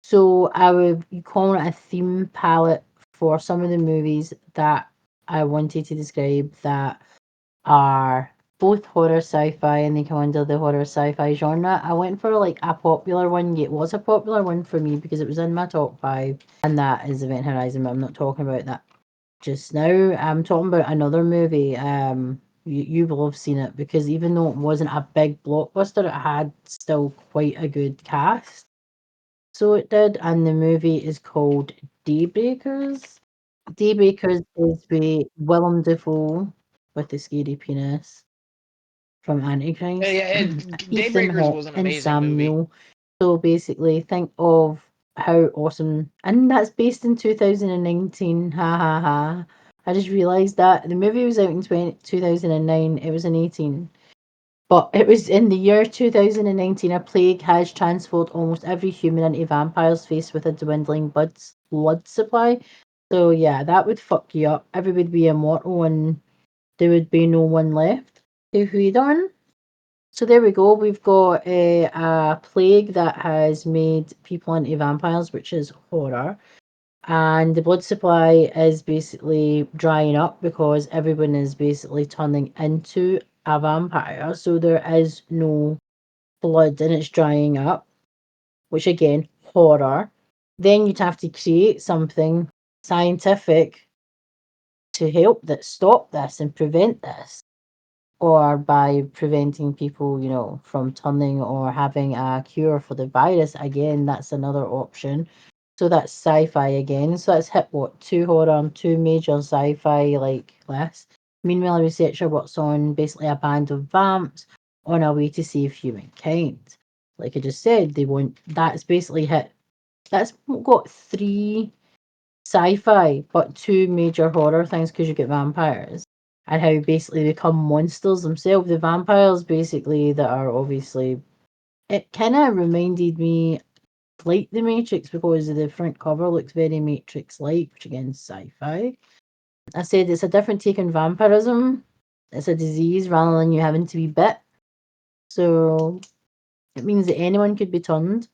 So I would call it a theme palette for some of the movies that I wanted to describe that are both horror sci-fi and they come under the horror sci-fi genre. I went for like a popular one. It was a popular one for me because it was in my top 5, and that is Event Horizon, but I'm not talking about that just now. I'm talking about another movie. You will have seen it because even though it wasn't a big blockbuster, it had still quite a good cast. So it did, and the movie is called Daybreakers. Daybreakers is with Willem Dafoe with the scary penis from Yeah, Antichrist, yeah. Ethan Daybreakers Hawke was an and amazing Sam movie. Neill. So basically, think of how awesome, and that's based in 2019. Ha ha ha! I just realised that the movie was out in 2009. It was in 18. But it was in the year 2019, a plague has transformed almost every human into vampires faced with a dwindling blood supply. So yeah, that would fuck you up. Everybody would be immortal and there would be no one left to feed on. So there we go. We've got a plague that has made people into vampires, which is horror. And the blood supply is basically drying up because everyone is basically turning into a vampire. So there is no blood and it's drying up, which again, horror. Then you'd have to create something scientific to help that stop this and prevent this, or by preventing people, from turning or having a cure for the virus. Again, that's another option. So that's sci-fi again. So that's hit what, two horror and two major sci-fi like lists. Meanwhile, a researcher works on basically a band of vamps on a way to save humankind. Like I just said, that's basically hit. That's got three sci-fi, but two major horror things because you get vampires and how basically they become monsters themselves. The vampires basically that are obviously, it kind of reminded me like the Matrix because the front cover looks very Matrix-like, which again is sci-fi. I said it's a different take on vampirism. It's a disease rather than you having to be bit. So it means that anyone could be turned.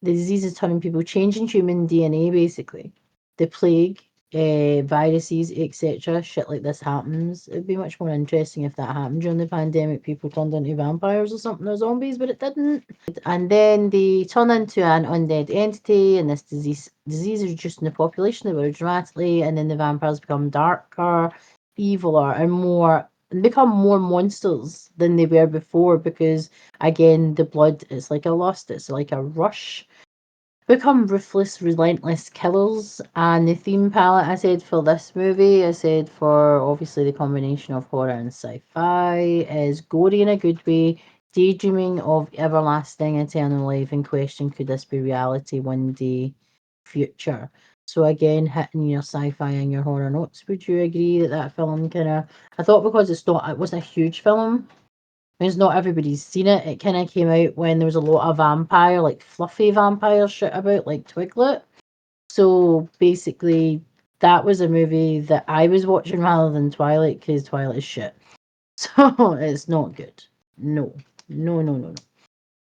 The disease is turning people, changing human DNA basically. The plague, viruses, etc. Shit like this happens. It'd be much more interesting if that happened during the pandemic. People turned into vampires or something or zombies, but it didn't. And then they turn into an undead entity, and this disease is reducing the population very dramatically. And then the vampires become darker, eviler, and become more monsters than they were before because again the blood is like a lust, it's like a rush, become ruthless, relentless killers. And the theme palette I said for this movie, I said for obviously the combination of horror and sci-fi, is gory in a good way, daydreaming of everlasting eternal life, and question could this be reality one day future. So again, hitting your sci-fi and your horror notes. Would you agree that that film kind of? I thought because it wasn't a huge film. Means not everybody's seen it. It kind of came out when there was a lot of vampire, like fluffy vampire shit about, like Twiglet. So basically, that was a movie that I was watching rather than Twilight because Twilight is shit. So it's not good. No, no, no, no, no.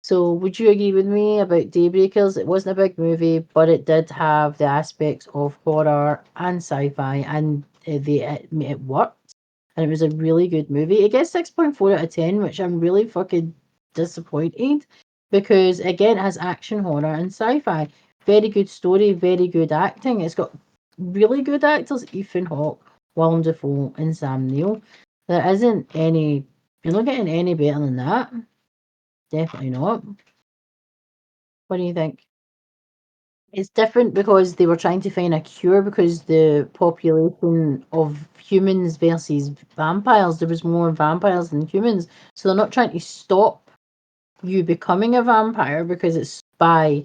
So would you agree with me about Daybreakers? It wasn't a big movie, but it did have the aspects of horror and sci-fi, and it worked, and it was a really good movie. It gets 6.4 out of 10, which I'm really fucking disappointed because again, it has action, horror, and sci-fi. Very good story, very good acting. It's got really good actors: Ethan Hawke, Willem Dafoe, and Sam Neill. There isn't any. You're not getting any better than that. Definitely not. What do you think? It's different because they were trying to find a cure because the population of humans versus vampires, there was more vampires than humans. So they're not trying to stop you becoming a vampire because it's by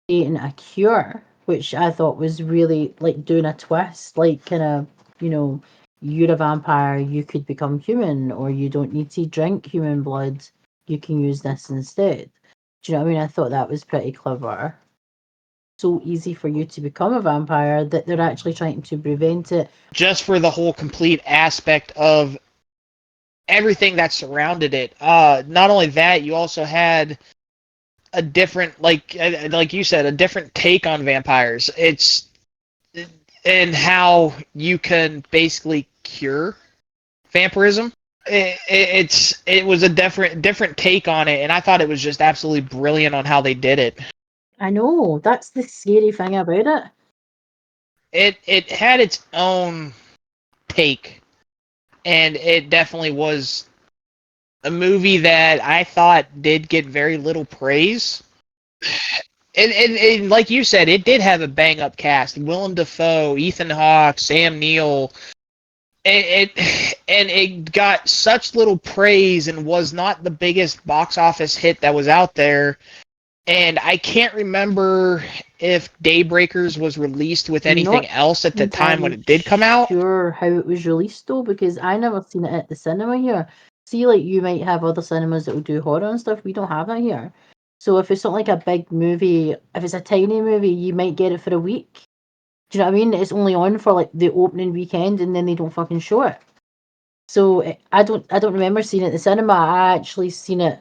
creating a cure, which I thought was really like doing a twist, like kind of, you know, you're a vampire, you could become human, or you don't need to drink human blood, you can use this instead. Do you know what I mean? I thought that was pretty clever. So easy for you to become a vampire that they're actually trying to prevent it. Just for the whole complete aspect of everything that surrounded it. Not only that, you also had a different, like you said, a different take on vampires. It's and how you can basically cure vampirism. It was a different take on it, and I thought it was just absolutely brilliant on how they did it. I know, that's the scary thing about it. It had its own take, and it definitely was a movie that I thought did get very little praise. And like you said, it did have a bang up cast: Willem Dafoe, Ethan Hawke, Sam Neill. It got such little praise and was not the biggest box office hit that was out there. And I can't remember if Daybreakers was released with anything Not else at the time when entirely it did come out. sure how it was released though, because I never seen it at the cinema here. See, like you might have other cinemas that will do horror and stuff. We don't have that here. So if it's not like a big movie, if it's a tiny movie, you might get it for a week. Do you know what I mean? It's only on for like the opening weekend, and then they don't fucking show it. So I don't remember seeing it at the cinema. I actually seen it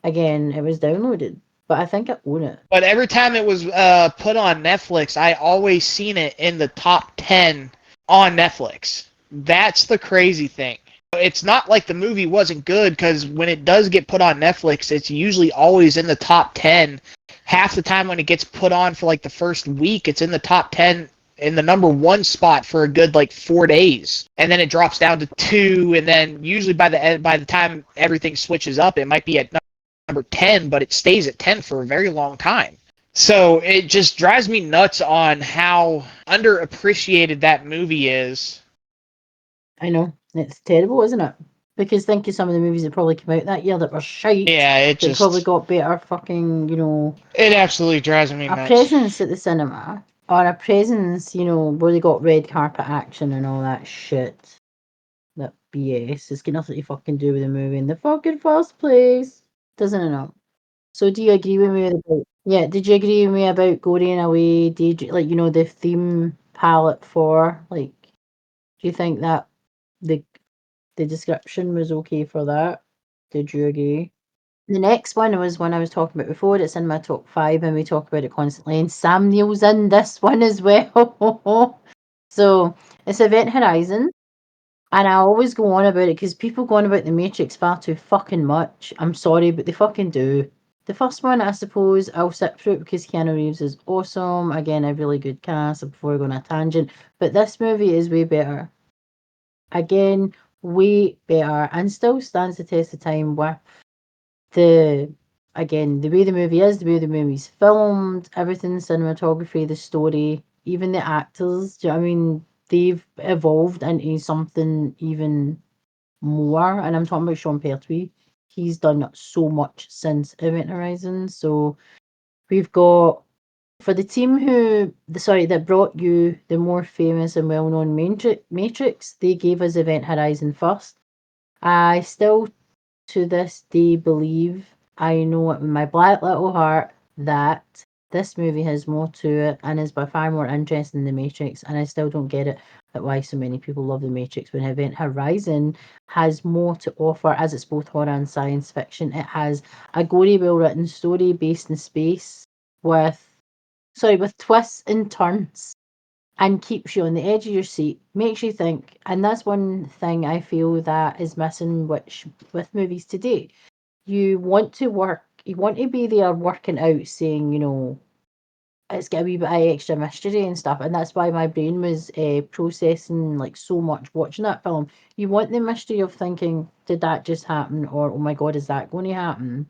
again. It was downloaded, but I think I own it. But every time it was put on Netflix, I always seen it in the top 10 on Netflix. That's the crazy thing. It's not like the movie wasn't good, because when it does get put on Netflix, it's usually always in the top 10. Half the time when it gets put on for like the first week, it's in the top 10 in the number one spot for a good like 4 days, and then it drops down to two, and then usually by the time everything switches up, it might be at number 10, but it stays at 10 for a very long time. So it just drives me nuts on how underappreciated that movie is. I know it's terrible, isn't it? Because think of some of the movies that probably came out that year that were shite. Yeah, That probably got better fucking, it absolutely drives me a nuts. presence at the cinema or a presence, where they got red carpet action and all that shit. That BS. It's got nothing to fucking do with the movie in the fucking first place. Doesn't it not? So do you agree with me about yeah, did you agree with me about going away, like, the theme palette for like do you think that the the description was okay for that? Did you agree? The next one was one I was talking about before. It's in my top five, and we talk about it constantly. And Sam Neill's in this one as well. So it's Event Horizon, and I always go on about it because people go on about the Matrix far too fucking much. I'm sorry, but they fucking do. The first one, I suppose, I'll sit through it because Keanu Reeves is awesome. Again, a really good cast before I go on a tangent. But this movie is way better. Again, way better, and still stands the test of time with the again the way the movie is, the way the movie's filmed, everything, cinematography, the story, even the actors. Do you know what I mean? They've evolved into something even more, and I'm talking about Sean Pertwee. He's done so much since Event Horizon. So we've got For the team that brought you the more famous and well-known Matrix, they gave us Event Horizon first. I still, to this day, believe I know in my black little heart that this movie has more to it and is by far more interesting than The Matrix, and I still don't get it that why so many people love The Matrix when Event Horizon has more to offer, as it's both horror and science fiction. It has a gory, well-written story based in space with twists and turns and keeps you on the edge of your seat, makes you think. And that's one thing I feel that is missing which with movies today. You want to be there working out, saying, it's got a wee bit of extra mystery and stuff. And that's why my brain was processing like so much watching that film. You want the mystery of thinking, did that just happen? Or, oh my God, is that going to happen?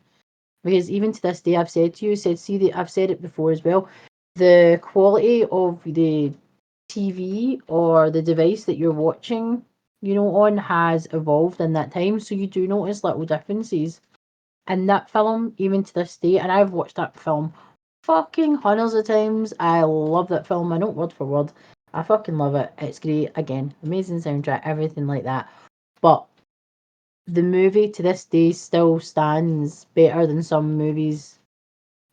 Because even to this day, I've said to you, I've said it before as well, the quality of the TV or the device that you're watching, on has evolved in that time. So you do notice little differences. And that film, even to this day, and I've watched that film fucking hundreds of times. I love that film. I know word for word. I fucking love it. It's great. Again, amazing soundtrack, everything like that. But the movie to this day still stands better than some movies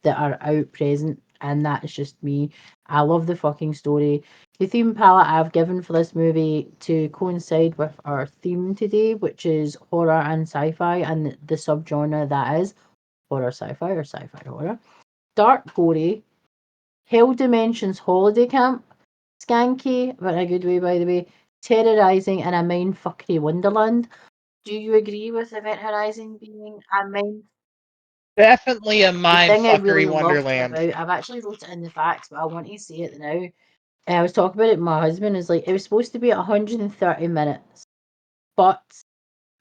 that are out present, and that is just me. I love the fucking story. The theme palette I've given for this movie to coincide with our theme today, which is horror and sci-fi, and the subgenre that is horror sci-fi or sci-fi horror. Dark gory, Hell Dimensions Holiday Camp, skanky, but in a good way by the way, terrorizing in a mindfuckery wonderland. Do you agree with Event Horizon being a mind? Definitely a The mind thing I fuckery really loved wonderland. about, I've actually wrote it in the facts, but I want to see it now. And I was talking about it with my husband. Is like it was supposed to be 130 minutes, but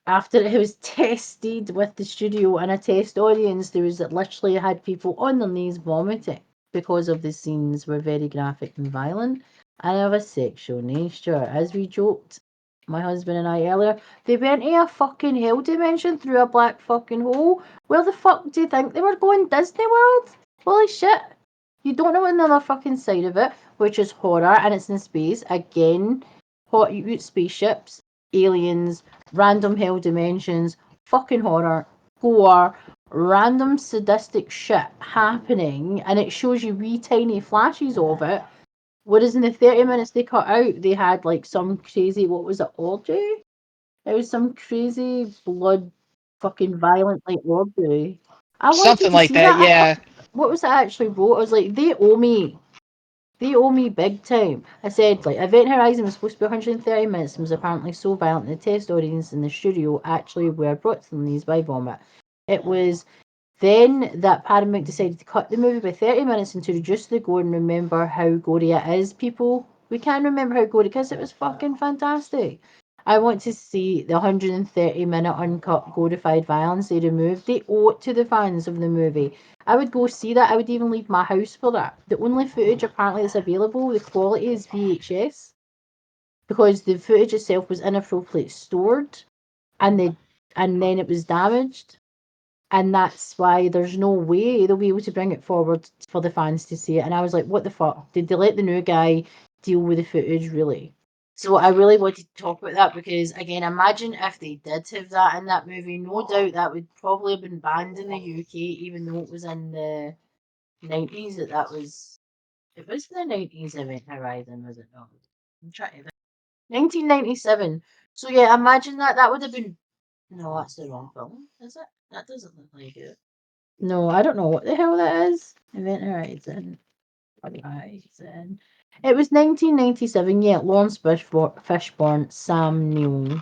after it was tested with the studio and a test audience, there was literally had people on their knees vomiting because of the scenes were very graphic and violent and of a sexual nature. As we joked, my husband and I earlier, they went to a fucking hell dimension through a black fucking hole. Where the fuck do you think they were going? Disney World? Holy shit. You don't know another fucking side of it, which is horror and it's in space. Again, hot spaceships, aliens, random hell dimensions, fucking horror, gore, random sadistic shit happening, and it shows you wee tiny flashes of it. Whereas in the 30 minutes they cut out, they had like some crazy, what was it, orgy? It was some crazy blood fucking violent like orgy. I wanted Something to like see that, that. yeah. What was it I actually wrote? I was like, they owe me. They owe me big time. I said, like, Event Horizon was supposed to be 130 minutes and was apparently so violent the test audience in the studio actually were brought to their knees by vomit. It was then that Paramount decided to cut the movie by 30 minutes and to reduce the gore and remember how gory it is, people. We can remember how gory because it was fucking fantastic. I want to see the 130-minute uncut glorified violence they removed. They owe it to the fans of the movie. I would go see that. I would even leave my house for that. The only footage apparently that's available, the quality is VHS because the footage itself was inappropriately stored and then it was damaged, and that's why there's no way they'll be able to bring it forward for the fans to see it. And I was like, what the fuck? Did they let the new guy deal with the footage, really? So I really wanted to talk about that because, again, imagine if they did have that in that movie. No doubt that would probably have been banned in the UK, even though it was in the 90s. It was the 90s Event Horizon, was it not? I'm trying to think. 1997. So yeah, imagine that. That would have been. No, that's the wrong film, is it? That doesn't look like it. No, I don't know what the hell that is. Event Horizon. Horizon. It was 1997. Yeah, Lawrence Fishburne, Sam Neill,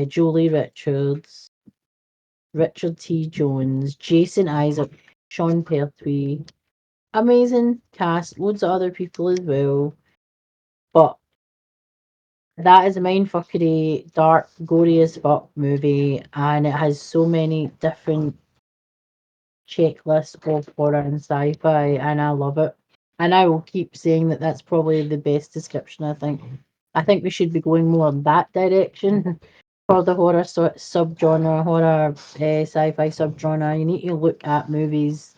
Jolie Richards, Richard T. Jones, Jason Isaac, Sean Pertwee. Amazing cast, loads of other people as well. But that is a mindfuckery, dark, gory as fuck movie, and it has so many different checklist of horror and sci-fi, and I love it. And I will keep saying that that's probably the best description. I think we should be going more in that direction for the horror subgenre, horror sci-fi subgenre. You need to look at movies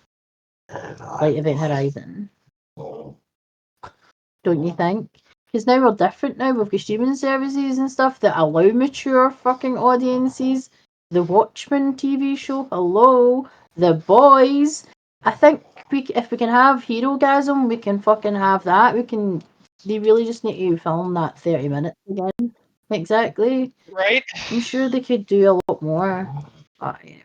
like Event Horizon. Don't you think? Because now we're different now. We've got streaming services and stuff that allow mature fucking audiences. The Watchmen TV show, hello. The Boys. I think if we can have Hero-gasm, we can fucking have that. We can. They really just need to film that 30 minutes again. Exactly. Right? I'm sure they could do a lot more. Oh, yeah.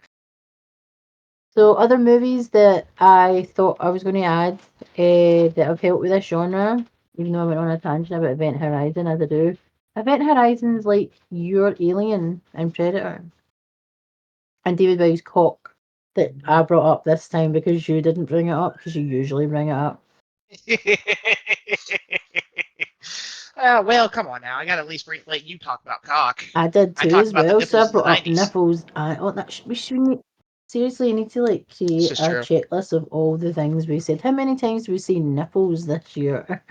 So other movies that I thought I was going to add that have helped with this genre, even though I went on a tangent about Event Horizon as I do. Event Horizon's like your Alien and Predator. And David Bowie's cock that I brought up this time because you didn't bring it up because you usually bring it up. Well, come on now. I gotta at least let you talk about cock. I did I too talked as about the well, so I nipples in the brought up 90s. nipples. We should seriously need to like This create is a true. checklist of all the things we said. How many times did we say nipples this year?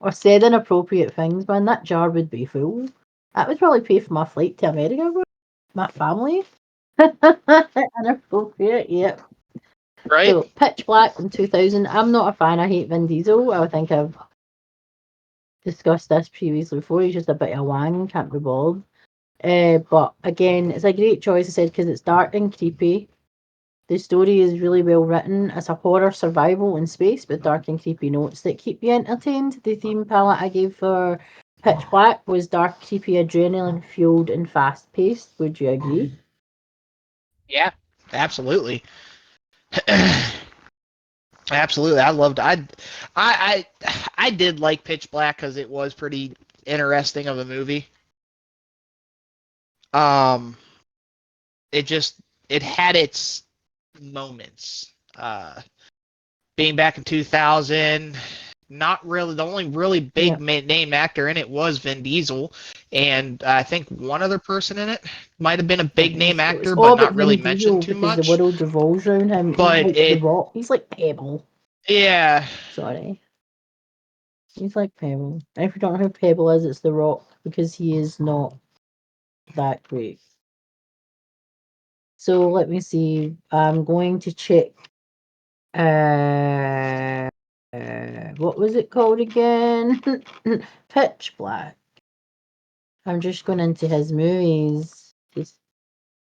Or said inappropriate things, man. That jar would be full. That would probably pay for my flight to America with my family. Inappropriate, yep. Right? So, Pitch Black from 2000. I'm not a fan. I hate Vin Diesel. I think I've discussed this previously before. He's just a bit of a wang, can't be bothered. But again, it's a great choice, I said, because it's dark and creepy. The story is really well written. It's a horror survival in space with dark and creepy notes that keep you entertained. The theme palette I gave for Pitch Black was dark, creepy, adrenaline fueled, and fast paced. Would you agree? Yeah, absolutely. Absolutely. I did like Pitch Black because it was pretty interesting of a movie. Um, it just it had its moments. Being back in 2000, not really the only really big Yeah. name actor in it was Vin Diesel, and I think one other person in it might have been a big name It was actor, all but about not really Vin mentioned Diesel too because the much. world revolves around him. He's But like the Rock. He's like Pebble. yeah, Sorry. He's like Pebble. And if you don't know who Pebble is, it's the Rock because he is not that great. So let me see. I'm going to check. Uh, what was it called again? Pitch Black. I'm just going into his movies. Just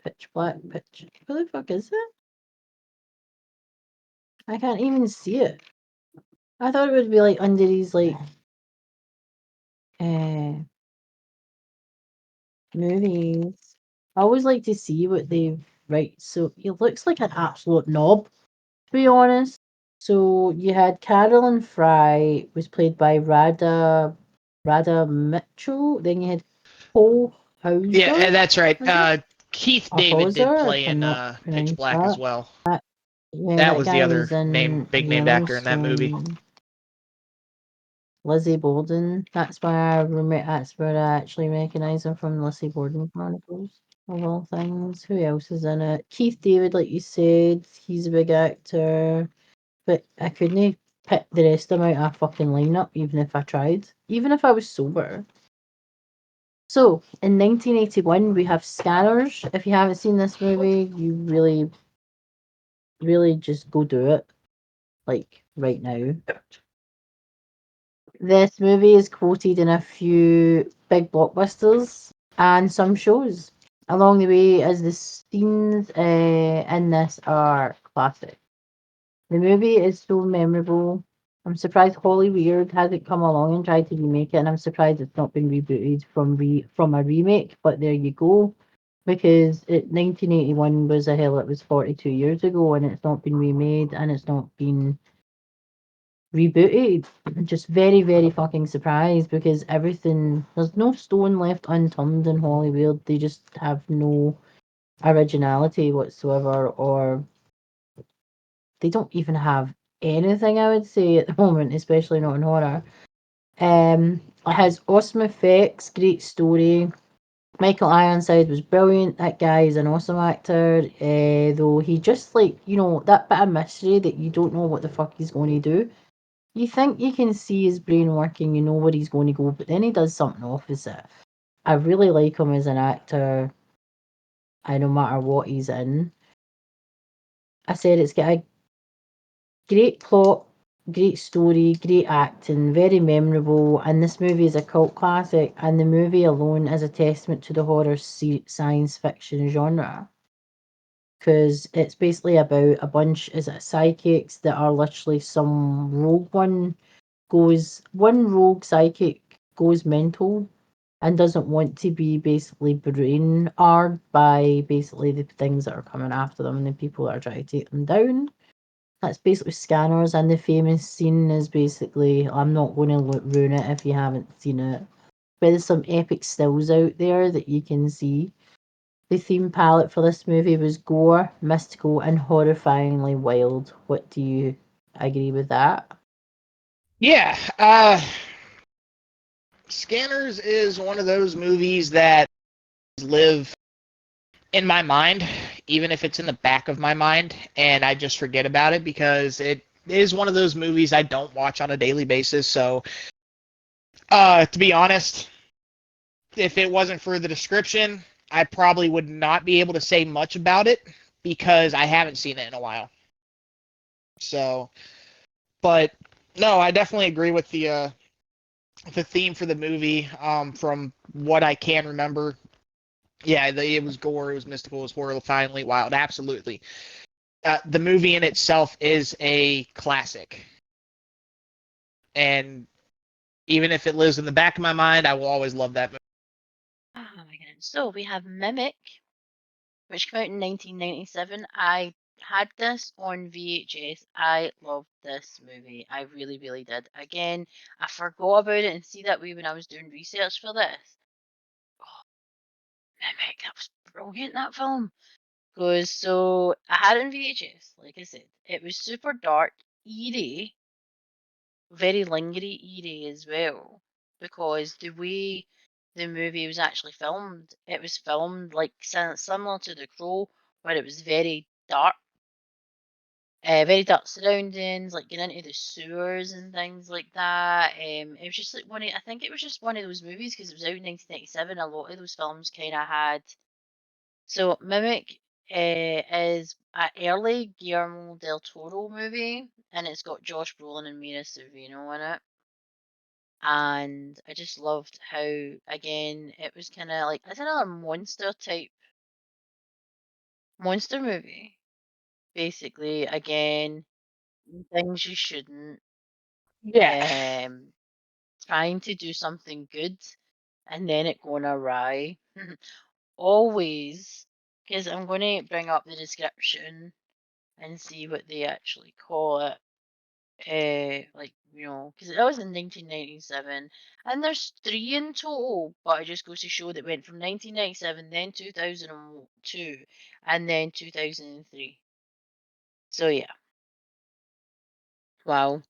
Pitch Black. Pitch. What the fuck is it? I can't even see it. I thought it would be like under these like uh movies. I always like to see what they write. So he looks like an absolute knob, to be honest. So you had Carolyn Fry was played by Rada Mitchell. Then you had Cole yeah, Hauser. that's right. Was it? Keith Or David did Hauser? I play in cannot Pitch pronounce Black as that. well. Yeah, That that was the guy other was in big named actor in that movie. Yellowstone. Lizzie Borden. That's why I remember. That's where I actually recognise him from Lizzie Borden Chronicles. Of all things, who else is in it? Keith David, like you said, he's a big actor, but I couldn't pick the rest of them out of a fucking lineup, even if I tried, even if I was sober. So, in 1981, we have Scanners. If you haven't seen this movie, you really, really just go do it, like right now. This movie is quoted in a few big blockbusters and some shows along the way, as the scenes in this are classic. The movie is so memorable. I'm surprised Hollywood hasn't come along and tried to remake it, and I'm surprised it's not been rebooted from a remake. But there you go, because 1981 was a hell. It was 42 years ago, and it's not been remade, and it's not been rebooted. I'm just very, very fucking surprised because there's no stone left unturned in Hollywood. They just have no originality whatsoever, or they don't even have anything, I would say, at the moment, especially not in horror. It has awesome effects, great story. Michael Ironside was brilliant. That guy is an awesome actor, though he just like, that bit of mystery that you don't know what the fuck he's going to do. You think you can see his brain working, you know where he's going to go, but then he does something opposite. I really like him as an actor, no matter what he's in. I said it's got a great plot, great story, great acting, very memorable, and this movie is a cult classic. And the movie alone is a testament to the horror science fiction genre, because it's basically about a bunch is it psychics that are literally some rogue one rogue psychic goes mental and doesn't want to be basically brain by basically the things that are coming after them and the people that are trying to take them down. That's basically Scanners, and the famous scene is basically, I'm not going to ruin it if you haven't seen it, but there's some epic stills out there that you can see. The theme palette for this movie was gore, mystical, and horrifyingly wild. What do you agree with that? Yeah, Scanners is one of those movies that live in my mind, even if it's in the back of my mind, and I just forget about it because it is one of those movies I don't watch on a daily basis. So, to be honest, if it wasn't for the description, I probably would not be able to say much about it because I haven't seen it in a while. So, but no, I definitely agree with the theme for the movie. From what I can remember, yeah, it was gore, it was mystical, it was horrifyingly wild. Absolutely, the movie in itself is a classic, and even if it lives in the back of my mind, I will always love that movie. Oh my goodness. So we have Mimic, which came out in 1997. I had this on VHS. I loved this movie. I really, really did. Again, I forgot about it and see that way when I was doing research for this. Oh, Mimic, that was brilliant, that film. Because so I had it in VHS, like I said. It was super dark, eerie, very lingery eerie as well. Because the way the movie was actually filmed, it was filmed like similar to The Crow, where it was very dark surroundings, like getting into the sewers and things like that. It was just like I think it was just one of those movies because it was out in 1997. A lot of those films kind of had. So Mimic is an early Guillermo del Toro movie, and it's got Josh Brolin and Mira Sorvino in it. And I just loved how, again, it was kind of like it's another monster movie, basically. Again, things you shouldn't. Yeah, Um, Trying to do something good and then it going awry. Always, because I'm going to bring up the description and see what they actually call it. Like, because that was in 1997, and there's three in total, but it just goes to show that went from 1997, then 2002, and then 2003. So yeah, wow.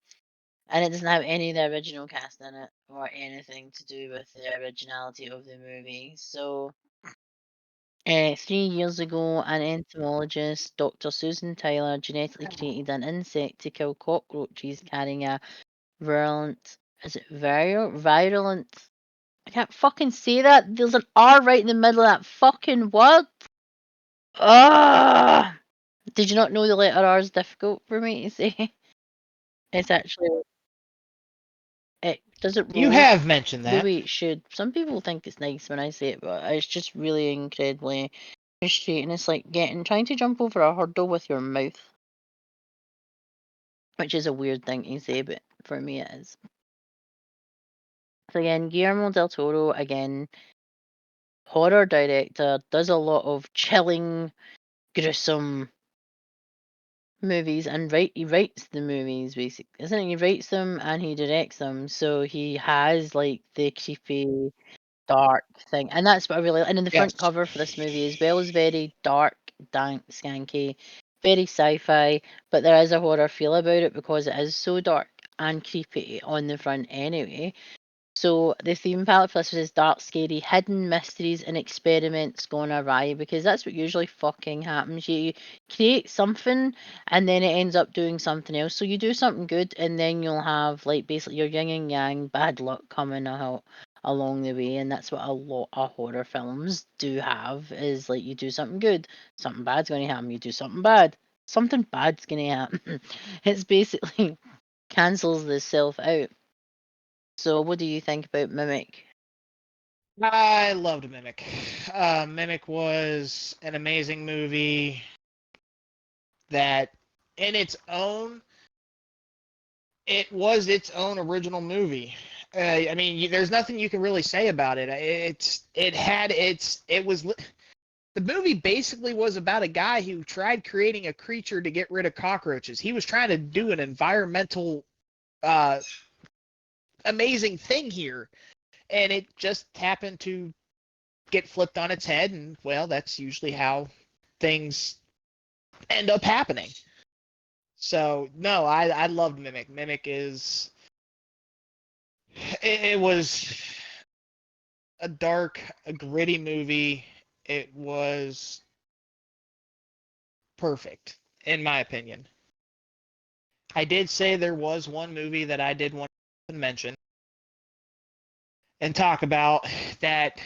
And it doesn't have any of the original cast in it or anything to do with the originality of the movie. So, 3 years ago, an entomologist, Dr. Susan Tyler, genetically created an insect to kill cockroaches carrying a virulent. Is it virulent? I can't fucking say that. There's an R right in the middle of that fucking word. Ah! Did you not know the letter R is difficult for me to say? It's actually it doesn't you roll have mentioned the that. way it should. Some people think it's nice when I say it, but it's just really incredibly frustrating. It's like trying to jump over a hurdle with your mouth, which is a weird thing to say, but for me it is. So again, Guillermo del Toro, again, horror director, does a lot of chilling, gruesome movies and he writes the movies basically, isn't it? He writes them and he directs them, so he has like the creepy dark thing, and that's what I really. And in the front Yes. cover for this movie as well is very dark, dank, skanky, very sci-fi, but there is a horror feel about it because it is so dark and creepy on the front anyway. So the theme palette for this is dark, scary, hidden mysteries and experiments gone awry, because that's what usually fucking happens. You create something and then it ends up doing something else. So you do something good and then you'll have like basically your yin and yang bad luck coming out along the way, and that's what a lot of horror films do have, is like you do something good, something bad's going to happen, you do something bad, something bad's gonna happen. It's basically cancels the self out. So what do you think about Mimic? I loved Mimic. Mimic was an amazing movie that, in its own, it was its own original movie. I mean, there's nothing you can really say about it. The movie basically was about a guy who tried creating a creature to get rid of cockroaches. He was trying to do an environmental, amazing thing here, and it just happened to get flipped on its head, and well, that's usually how things end up happening. So no, I loved Mimic. It was a dark, a gritty movie. It was perfect, in my opinion. I did say there was one movie that I did want to mention and talk about that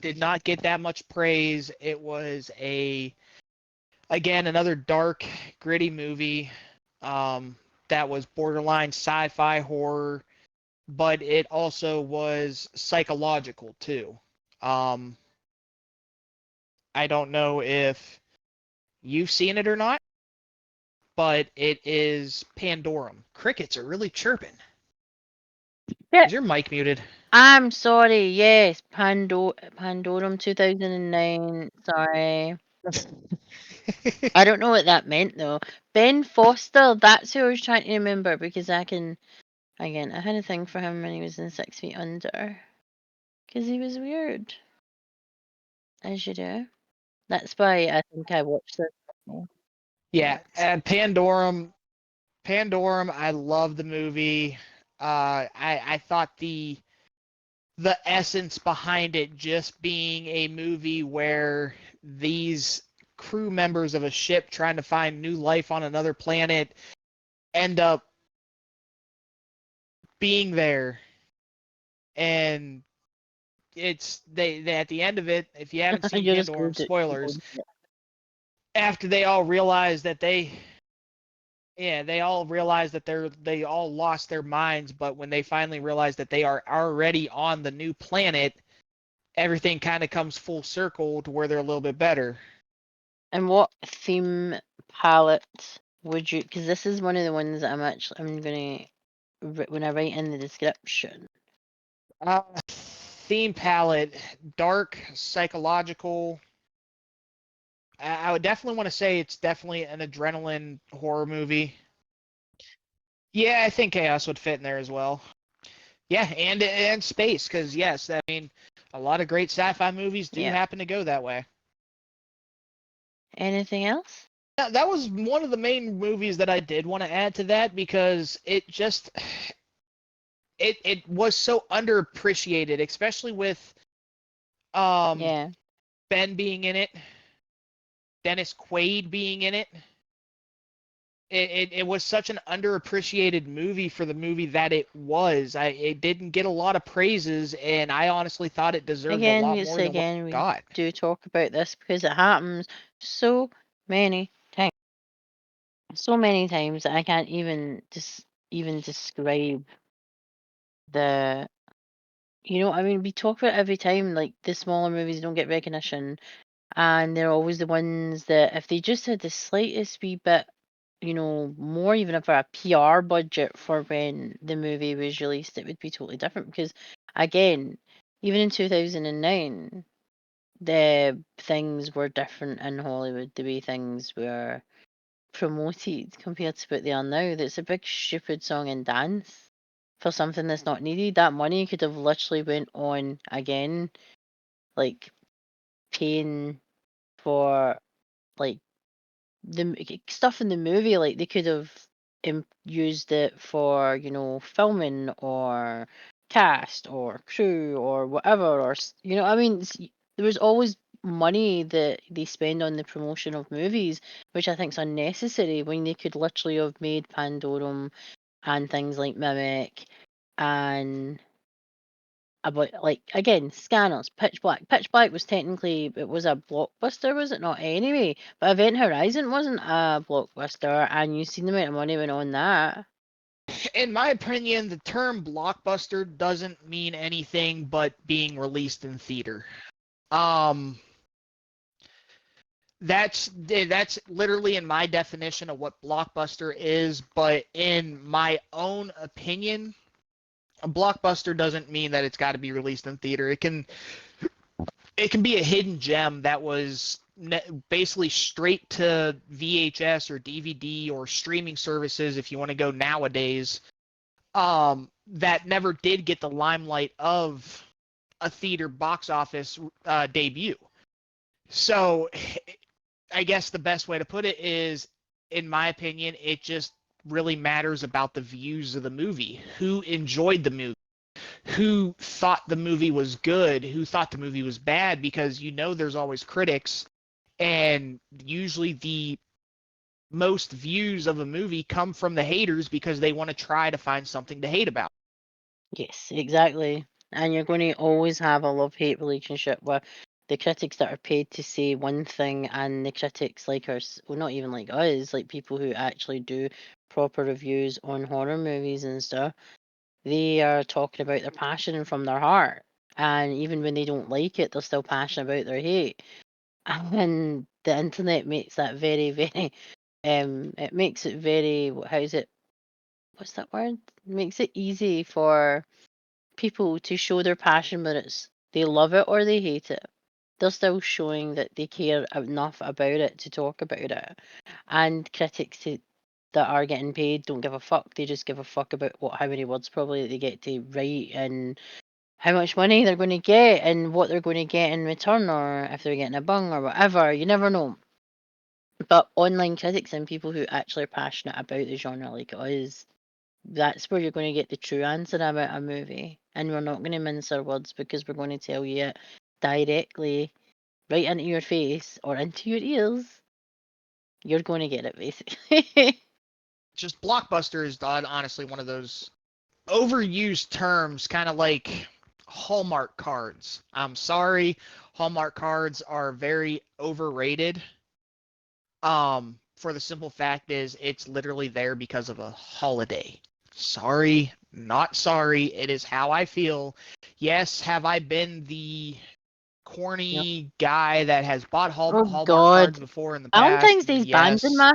did not get that much praise. It was again, another dark, gritty movie that was borderline sci-fi horror, but it also was psychological too. Um, I don't know if you've seen it or not, but it is Pandorum. Crickets are really chirping. Yeah. Is your mic muted? I'm sorry, yes, Pandorum 2009. Sorry. I don't know what that meant though. Ben Foster, that's who I was trying to remember because I had a thing for him when he was in 6 Feet Under. Because he was weird. As you do. That's why I think I watched this. Yeah, and Pandorum, I love the movie. I thought the essence behind it just being a movie where these crew members of a ship trying to find new life on another planet end up being there, and they at the end of it, if you haven't seen You're just Pandorum, going to spoilers, after they all realize that they all realize that they all lost their minds, but when they finally realize that they are already on the new planet, everything kind of comes full circle to where they're a little bit better. And what theme palette would you? Because this is one of the ones that I'm gonna when I write in the description. Theme palette, dark, psychological. I would definitely want to say it's definitely an adrenaline horror movie. Yeah, I think chaos would fit in there as well. Yeah, and space, because yes, I mean, a lot of great sci-fi movies do happen to go that way. Anything else? That was one of the main movies that I did want to add to that because it just it was so underappreciated, especially with Ben being in it, Dennis Quaid being in it. It was such an underappreciated movie for the movie that it was. It didn't get a lot of praises, and I honestly thought it deserved a lot more than what it got. We do talk about this because it happens so many times. So many times that I can't even describe the. You know, I mean, we talk about it every time. Like the smaller movies don't get recognition, and they're always the ones that if they just had the slightest wee bit, more even for a PR budget for when the movie was released, it would be totally different. Because again, even in 2009, the things were different in Hollywood. The way things were promoted compared to what they are now. That's a big stupid song and dance for something that's not needed. That money could have literally went on again, like paying for like stuff in the movie. Like they could have used it for filming or cast or crew or whatever, or I mean there was always money that they spend on the promotion of movies, which I think is unnecessary when they could literally have made Pandorum and things like Mimic and about, like, again, Scanners, Pitch Black. Pitch Black was technically, it was a blockbuster, was it not? Anyway, but Event Horizon wasn't a blockbuster, and you seen the amount of money went on that. In my opinion, the term blockbuster doesn't mean anything but being released in theater. That's literally in my definition of what blockbuster is, but in my own opinion, a blockbuster doesn't mean that it's got to be released in theater. It can be a hidden gem that was basically straight to VHS or DVD or streaming services, if you want to go nowadays, that never did get the limelight of a theater box office debut. So I guess the best way to put it is, in my opinion, it just really matters about the views of the movie. Who enjoyed the movie? Who thought the movie was good? Who thought the movie was bad? Because there's always critics, and usually the most views of a movie come from the haters because they want to try to find something to hate about. Yes, exactly. And you're going to always have a love-hate relationship with the critics that are paid to say one thing, and the critics like us, well, not even like us, like people who actually do proper reviews on horror movies and stuff. They are talking about their passion from their heart, and even when they don't like it, they're still passionate about their hate. And the internet makes that very, very, it makes it very, what's that word? It makes it easy for people to show their passion, whether it's they love it or they hate it. They're still showing that they care enough about it to talk about it. And critics that are getting paid don't give a fuck. They just give a fuck about how many words probably they get to write, and how much money they're going to get, and what they're going to get in return, or if they're getting a bung or whatever. You never know. But online critics and people who actually are passionate about the genre like us, that's where you're going to get the true answer about a movie. And we're not going to mince our words, because we're going to tell you it directly, right into your face or into your ears. You're going to get it, basically. Just blockbuster is honestly one of those overused terms, kind of like Hallmark cards. I'm sorry, Hallmark cards are very overrated. For the simple fact is, it's literally there because of a holiday. Sorry, not sorry. It is how I feel. Yes, have I been the corny guy that has bought Oh, Hallmark God. cards before in the Valentine's past? Day's banned in my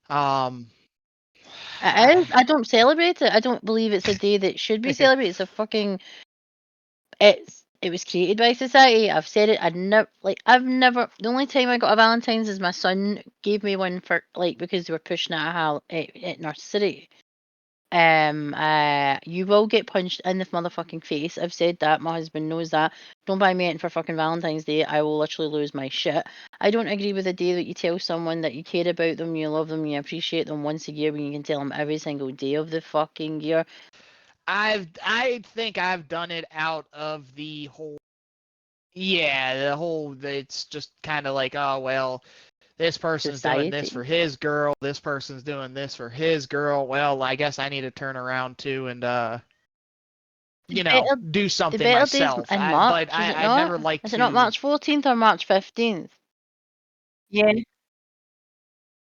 house. Um, It is. I don't celebrate it. I don't believe it's a day that should be celebrated. It's a fucking. It was created by society. I've said it. I've never. The only time I got a Valentine's is my son gave me one for, like, because they were pushing it at nursery. You will get punched in the motherfucking face. I've said that. My husband knows that. Don't buy me anything for fucking Valentine's Day. I will literally lose my shit. I don't agree with the day that you tell someone that you care about them, you love them, you appreciate them once a year, when you can tell them every single day of the fucking year. I think I've done it out of the whole. Yeah, it's just kind of like, oh well, this person's doing this for his girl, this person's doing this for his girl. Well, I guess I need to turn around too and do something the better myself. days in March, But is it I've not? never liked Is to. it not March 14th or March 15th? Yeah.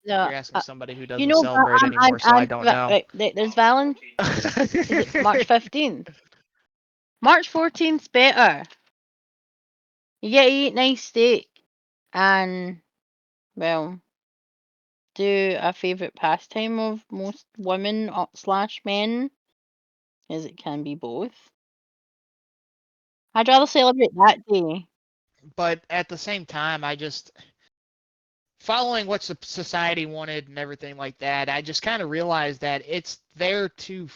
No, You're asking somebody who you doesn't know, celebrate anymore, so I don't know. right, there's Is it March 15th? March 14th's better. You get to eat nice steak and, well, do a favourite pastime of most women / men, as it can be both. I'd rather celebrate that day. But at the same time, I just, following what society wanted and everything like that, I just kind of realized that it's there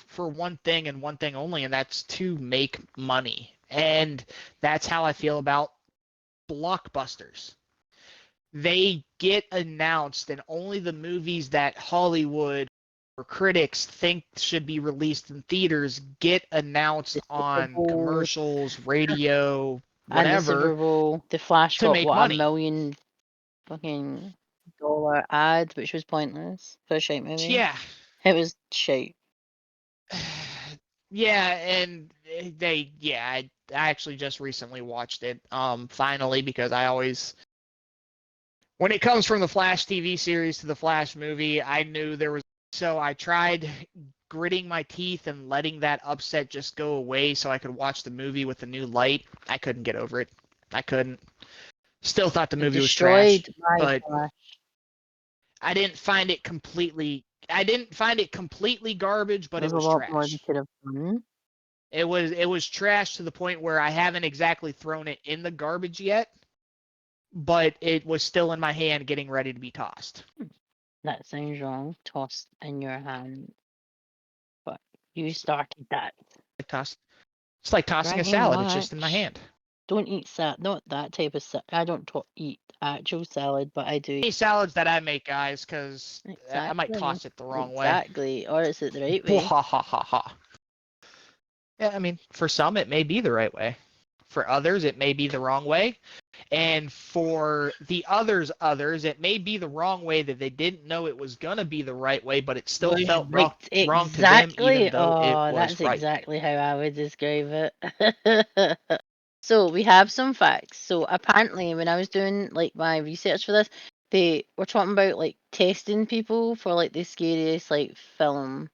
for one thing and one thing only, and that's to make money. And that's how I feel about blockbusters. They get announced, and only the movies that Hollywood or critics think should be released in theaters get announced on commercials, radio, And the whatever, Super Bowl, the Flash to got make what, money. $1 million fucking dollar ad, which was pointless for a shite movie. Yeah. It was shite. Yeah, and I actually just recently watched it, finally, because I always, when it comes from the Flash TV series to the Flash movie, I knew there was, so I tried gritting my teeth and letting that upset just go away so I could watch the movie with a new light. I couldn't get over it. I couldn't. Still thought the It movie was trash, destroyed my but Flash. I didn't find it completely garbage, but it There's a was lot more they trash. could have done. It was trash to the point where I haven't exactly thrown it in the garbage yet, but it was still in my hand getting ready to be tossed. That sounds wrong. Tossed in your hand. But you started that. It's like tossing a Drinking salad. It's just in my watch. hand. Don't eat salad. Not that type of salad. I don't eat actual salad, but I do Any salads that I make, guys, because I might exactly. toss it the wrong way. Exactly. Or is it the right way? Ha ha ha ha. Yeah, I mean, for some it may be the right way. For others, it may be the wrong way. And for the others, it may be the wrong way that they didn't know it was going to be the right way, but it still Was felt right. wrong to them, even Exactly. though it Oh, was that's right. exactly how I would describe it. So we have some facts. So apparently, when I was doing like my research for this, they were talking about like testing people for like the scariest like film.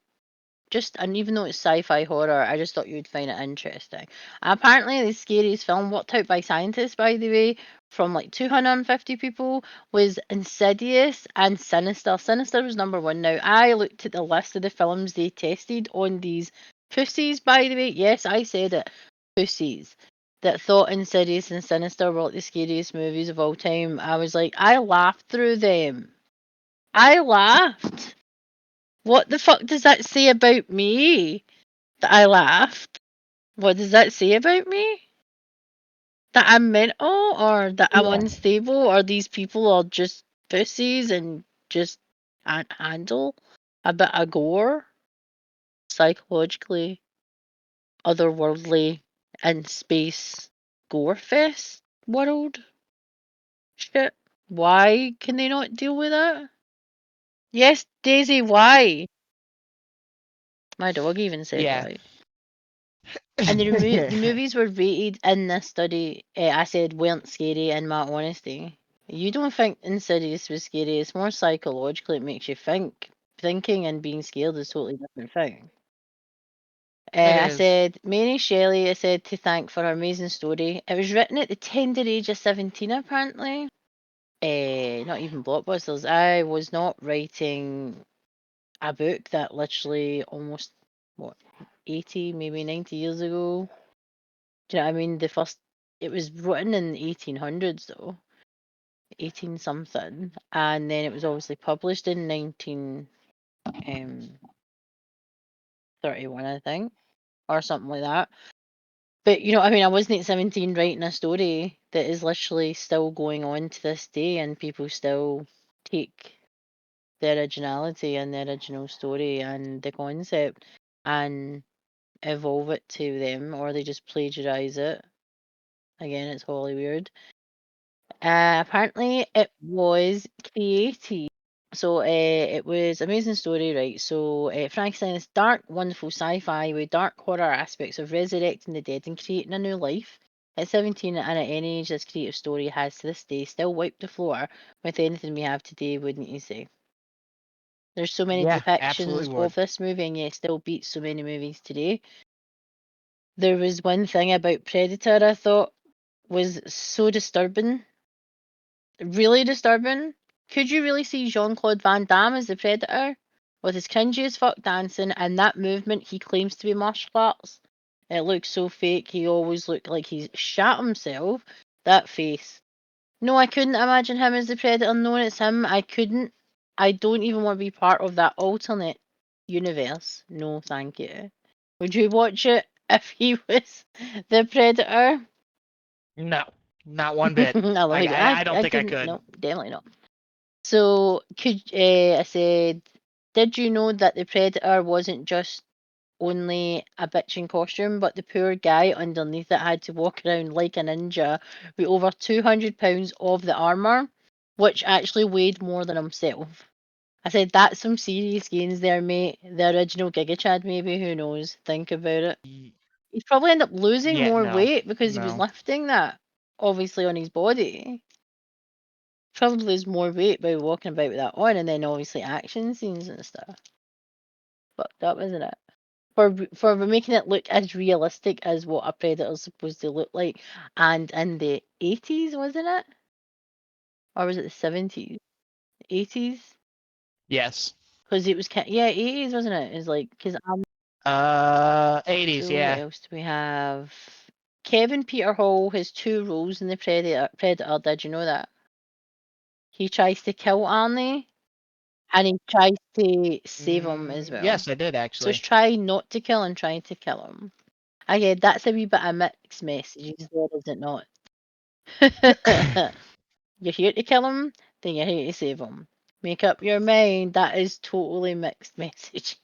And even though it's sci-fi horror, I just thought you'd find it interesting. Apparently, the scariest film worked out by scientists, by the way, from like 250 people, was Insidious and Sinister. Sinister was number one. Now, I looked at the list of the films they tested on these pussies, by the way. Yes, I said it. Pussies. That thought Insidious and Sinister were like the scariest movies of all time. I was like, I laughed through them. I laughed. What the fuck does that say about me? That I laughed? What does that say about me? That I'm mental or that I'm Yeah. unstable or these people are just pussies and just can't handle a bit of gore? Psychologically, otherworldly, and space gore fest world? Shit. Why can they not deal with that? Yes, Daisy, why? My dog even said Yeah. why. And the movies were rated in this study, I said, weren't scary in my honesty. You don't think Insidious was scary. It's more psychological. It makes you think. Thinking and being scared is a totally different thing. It I is. said, Mary Shelley, I said, to thank for her amazing story. It was written at the tender age of 17, apparently. Not even blockbusters. I was not writing a book that literally almost, 80, maybe 90 years ago. Do you know what I mean? It was written in the 1800s though, 18 something, and then it was obviously published in 1931, I think, or something like that. But you know, I mean, I wasn't at 17 writing a story that is literally still going on to this day, and people still take the originality and the original story and the concept and evolve it to them, or they just plagiarize it. Again, it's wholly weird. Apparently, it was created. So it was amazing story, right? So Frankenstein is dark, wonderful sci-fi with dark horror aspects of resurrecting the dead and creating a new life. At 17 and at any age, this creative story has to this day still wiped the floor with anything we have today, wouldn't you say? There's so many Yeah, absolutely depictions would. of this movie, and yet it still beats so many movies today. There was one thing about Predator I thought was so disturbing, really disturbing. Could you really see Jean-Claude Van Damme as the Predator? With his cringy as fuck dancing and that movement he claims to be martial arts? It looks so fake, he always looked like he's shat himself. That face. No, I couldn't imagine him as the Predator, knowing it's him. I couldn't. I don't even want to be part of that alternate universe. No, thank you. Would you watch it if he was the Predator? No, not one bit. I love Like it. I, I don't I think I couldn't. could. No, definitely not. So, I said, did you know that the Predator wasn't just only a bitch in costume, but the poor guy underneath it had to walk around like a ninja with over 200 pounds of the armour, which actually weighed more than himself. I said that's some serious gains there, mate. The original Giga Chad, maybe, who knows? Think about it. He'd probably end up losing Yeah, more no, weight because he was no. lifting that, obviously, on his body. Probably lose more weight by walking about with that on, and then obviously action scenes and stuff. Fucked up, isn't it? For making it look as realistic as what a predator's supposed to look like, and in the 80s, wasn't it? Or was it the 70s? 80s? Yes. Because it was 80s, wasn't it? It's like because I'm 80s, so what yeah. else do we have? Kevin Peter Hall has 2 roles in the Predator. Did you know that? He tries to kill Arnie, and he tries to save him as well. Yes, I did So actually. it's try not to kill and trying to kill him. Again, that's a wee bit of mixed messages there, is it not? You're here to kill him, then you're here to save him. Make up your mind. That is totally mixed message.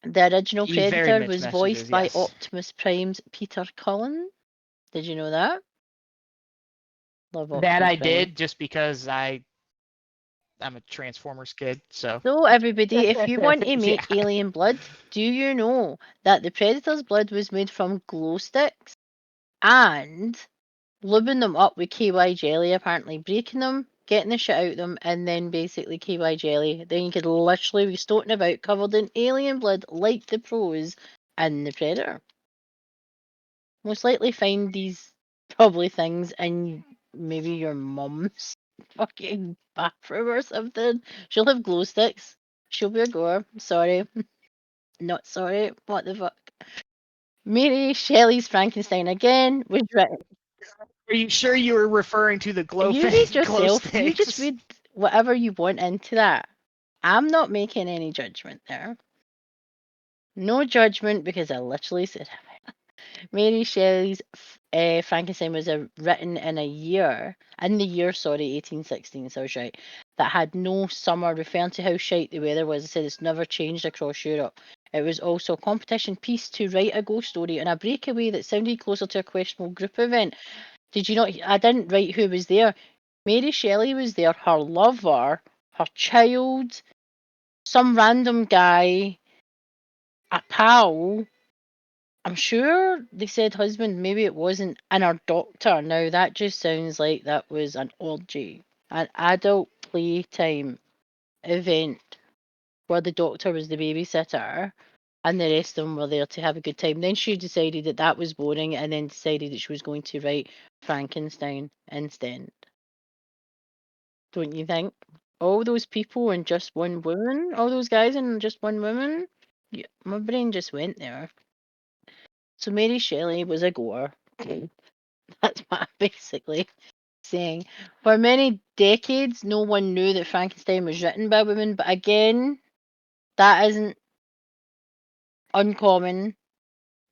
The original Very Predator mixed was messages, voiced by yes. Optimus Prime's Peter Cullen. Did you know that? Love Optimus That I Prime. did just because I'm a Transformers kid, so. So everybody, if you want to make Yeah. alien blood, do you know that the Predator's blood was made from glow sticks and lubing them up with KY jelly, apparently breaking them, getting the shit out of them, and then basically KY jelly. Then you could literally be stoating about covered in alien blood like the pros in the Predator. Most likely find these probably things in maybe your mum's fucking bathroom or something. She'll have glow sticks. She'll be a gore. Sorry. Not sorry. What the fuck? Mary Shelley's Frankenstein again was written. Are you sure you were referring to the glow You read glow yourself. sticks? You just read whatever you want into that. I'm not making any judgment there. No judgment because I literally said Mary Shelley's Frankenstein was written in the year, 1816, so I was right, that had no summer, referring to how shite the weather was. I said it's never changed across Europe. It was also a competition piece to write a ghost story in a breakaway that sounded closer to a questionable group event. Did you not? I didn't write who was there. Mary Shelley was there, her lover, her child, some random guy, a pal. I'm sure they said husband, maybe it wasn't, and our doctor. Now that just sounds like that was an orgy, an adult playtime event where the doctor was the babysitter and the rest of them were there to have a good time. Then she decided that that was boring and then decided that she was going to write Frankenstein instead. Don't you think? All those people and just one woman? All those guys and just one woman? Yeah, my brain just went there. So Mary Shelley was a gore. That's what I'm basically saying. For many decades, no one knew that Frankenstein was written by women, but again, that isn't uncommon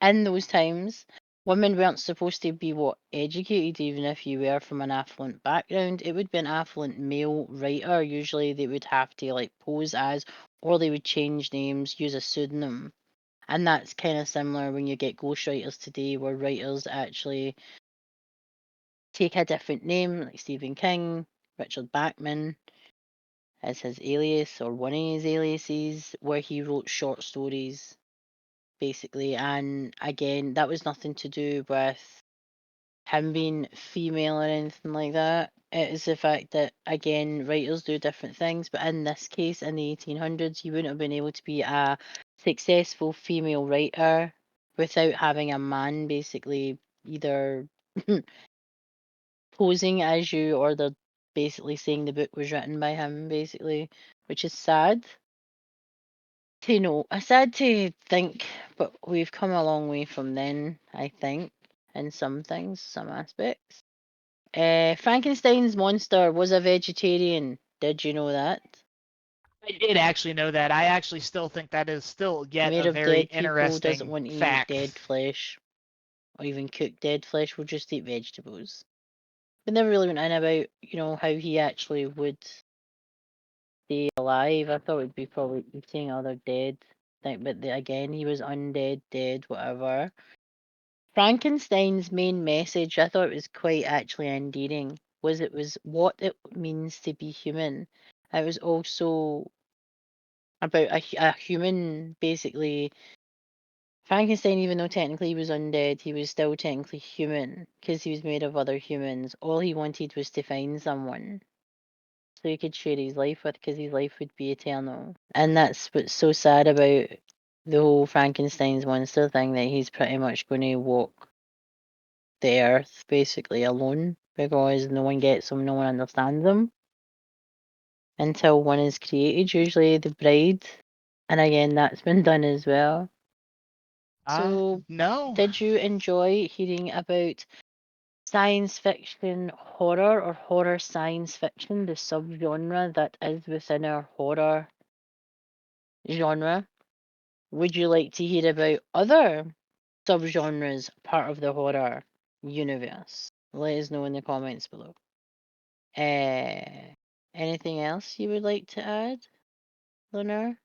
in those times. Women weren't supposed to be educated, even if you were from an affluent background. It would be an affluent male writer. Usually they would have to like pose as, or they would change names, use a pseudonym. And that's kind of similar when you get ghostwriters today, where writers actually take a different name, like Stephen King, Richard Bachman as his alias, or one of his aliases, where he wrote short stories, basically. And again, that was nothing to do with him being female or anything like that. It is the fact that, again, writers do different things, but in this case, in the 1800s, you wouldn't have been able to be a successful female writer without having a man basically either posing as you or they're basically saying the book was written by him, basically, which is sad to know. Sad to think, but we've come a long way from then, I think, in some things, some aspects. Frankenstein's monster was a vegetarian. Did you know that? I did actually know that. I actually still think that is still yet Made a of very dead people, doesn't interesting want to eat fact. dead flesh or even cook dead flesh, will just eat vegetables. We never really went in about, how he actually would stay alive. I thought it'd be probably eating other dead thing, but again, he was undead, dead, whatever. Frankenstein's main message, I thought it was quite actually endearing, was it was what it means to be human. It was also about a human, basically. Frankenstein, even though technically he was undead, he was still technically human because he was made of other humans. All he wanted was to find someone so he could share his life with, because his life would be eternal. And that's what's so sad about the whole Frankenstein's monster thing, that he's pretty much going to walk the earth basically alone because no one gets him, no one understands him until one is created, usually the bride. And again, that's been done as well. So, No. did you enjoy hearing about science fiction horror, or horror science fiction, the subgenre that is within our horror genre? Would you like to hear about other subgenres part of the horror universe? Let us know in the comments below. Anything else you would like to add, Lunar?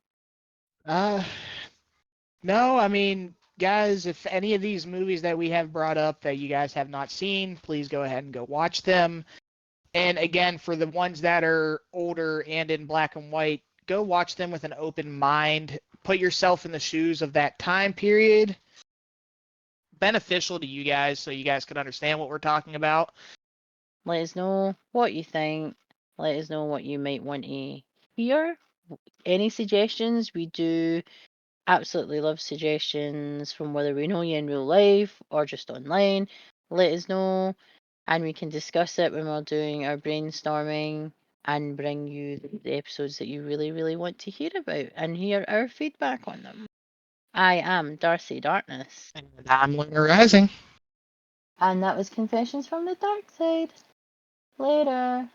No, I mean, guys, if any of these movies that we have brought up that you guys have not seen, please go ahead and go watch them. And again, for the ones that are older and in black and white, go watch them with an open mind. Put yourself in the shoes of that time period. Beneficial to you guys so you guys can understand what we're talking about. Let us know what you think. Let us know what you might want to hear. Any suggestions? We do absolutely love suggestions, from whether we know you in real life or just online. Let us know, and we can discuss it when we're doing our brainstorming and bring you the episodes that you really, really want to hear about and hear our feedback on them. I am Darcy Darkness. And I'm Lunar Rising. And that was Confessions from the Dark Side. Later.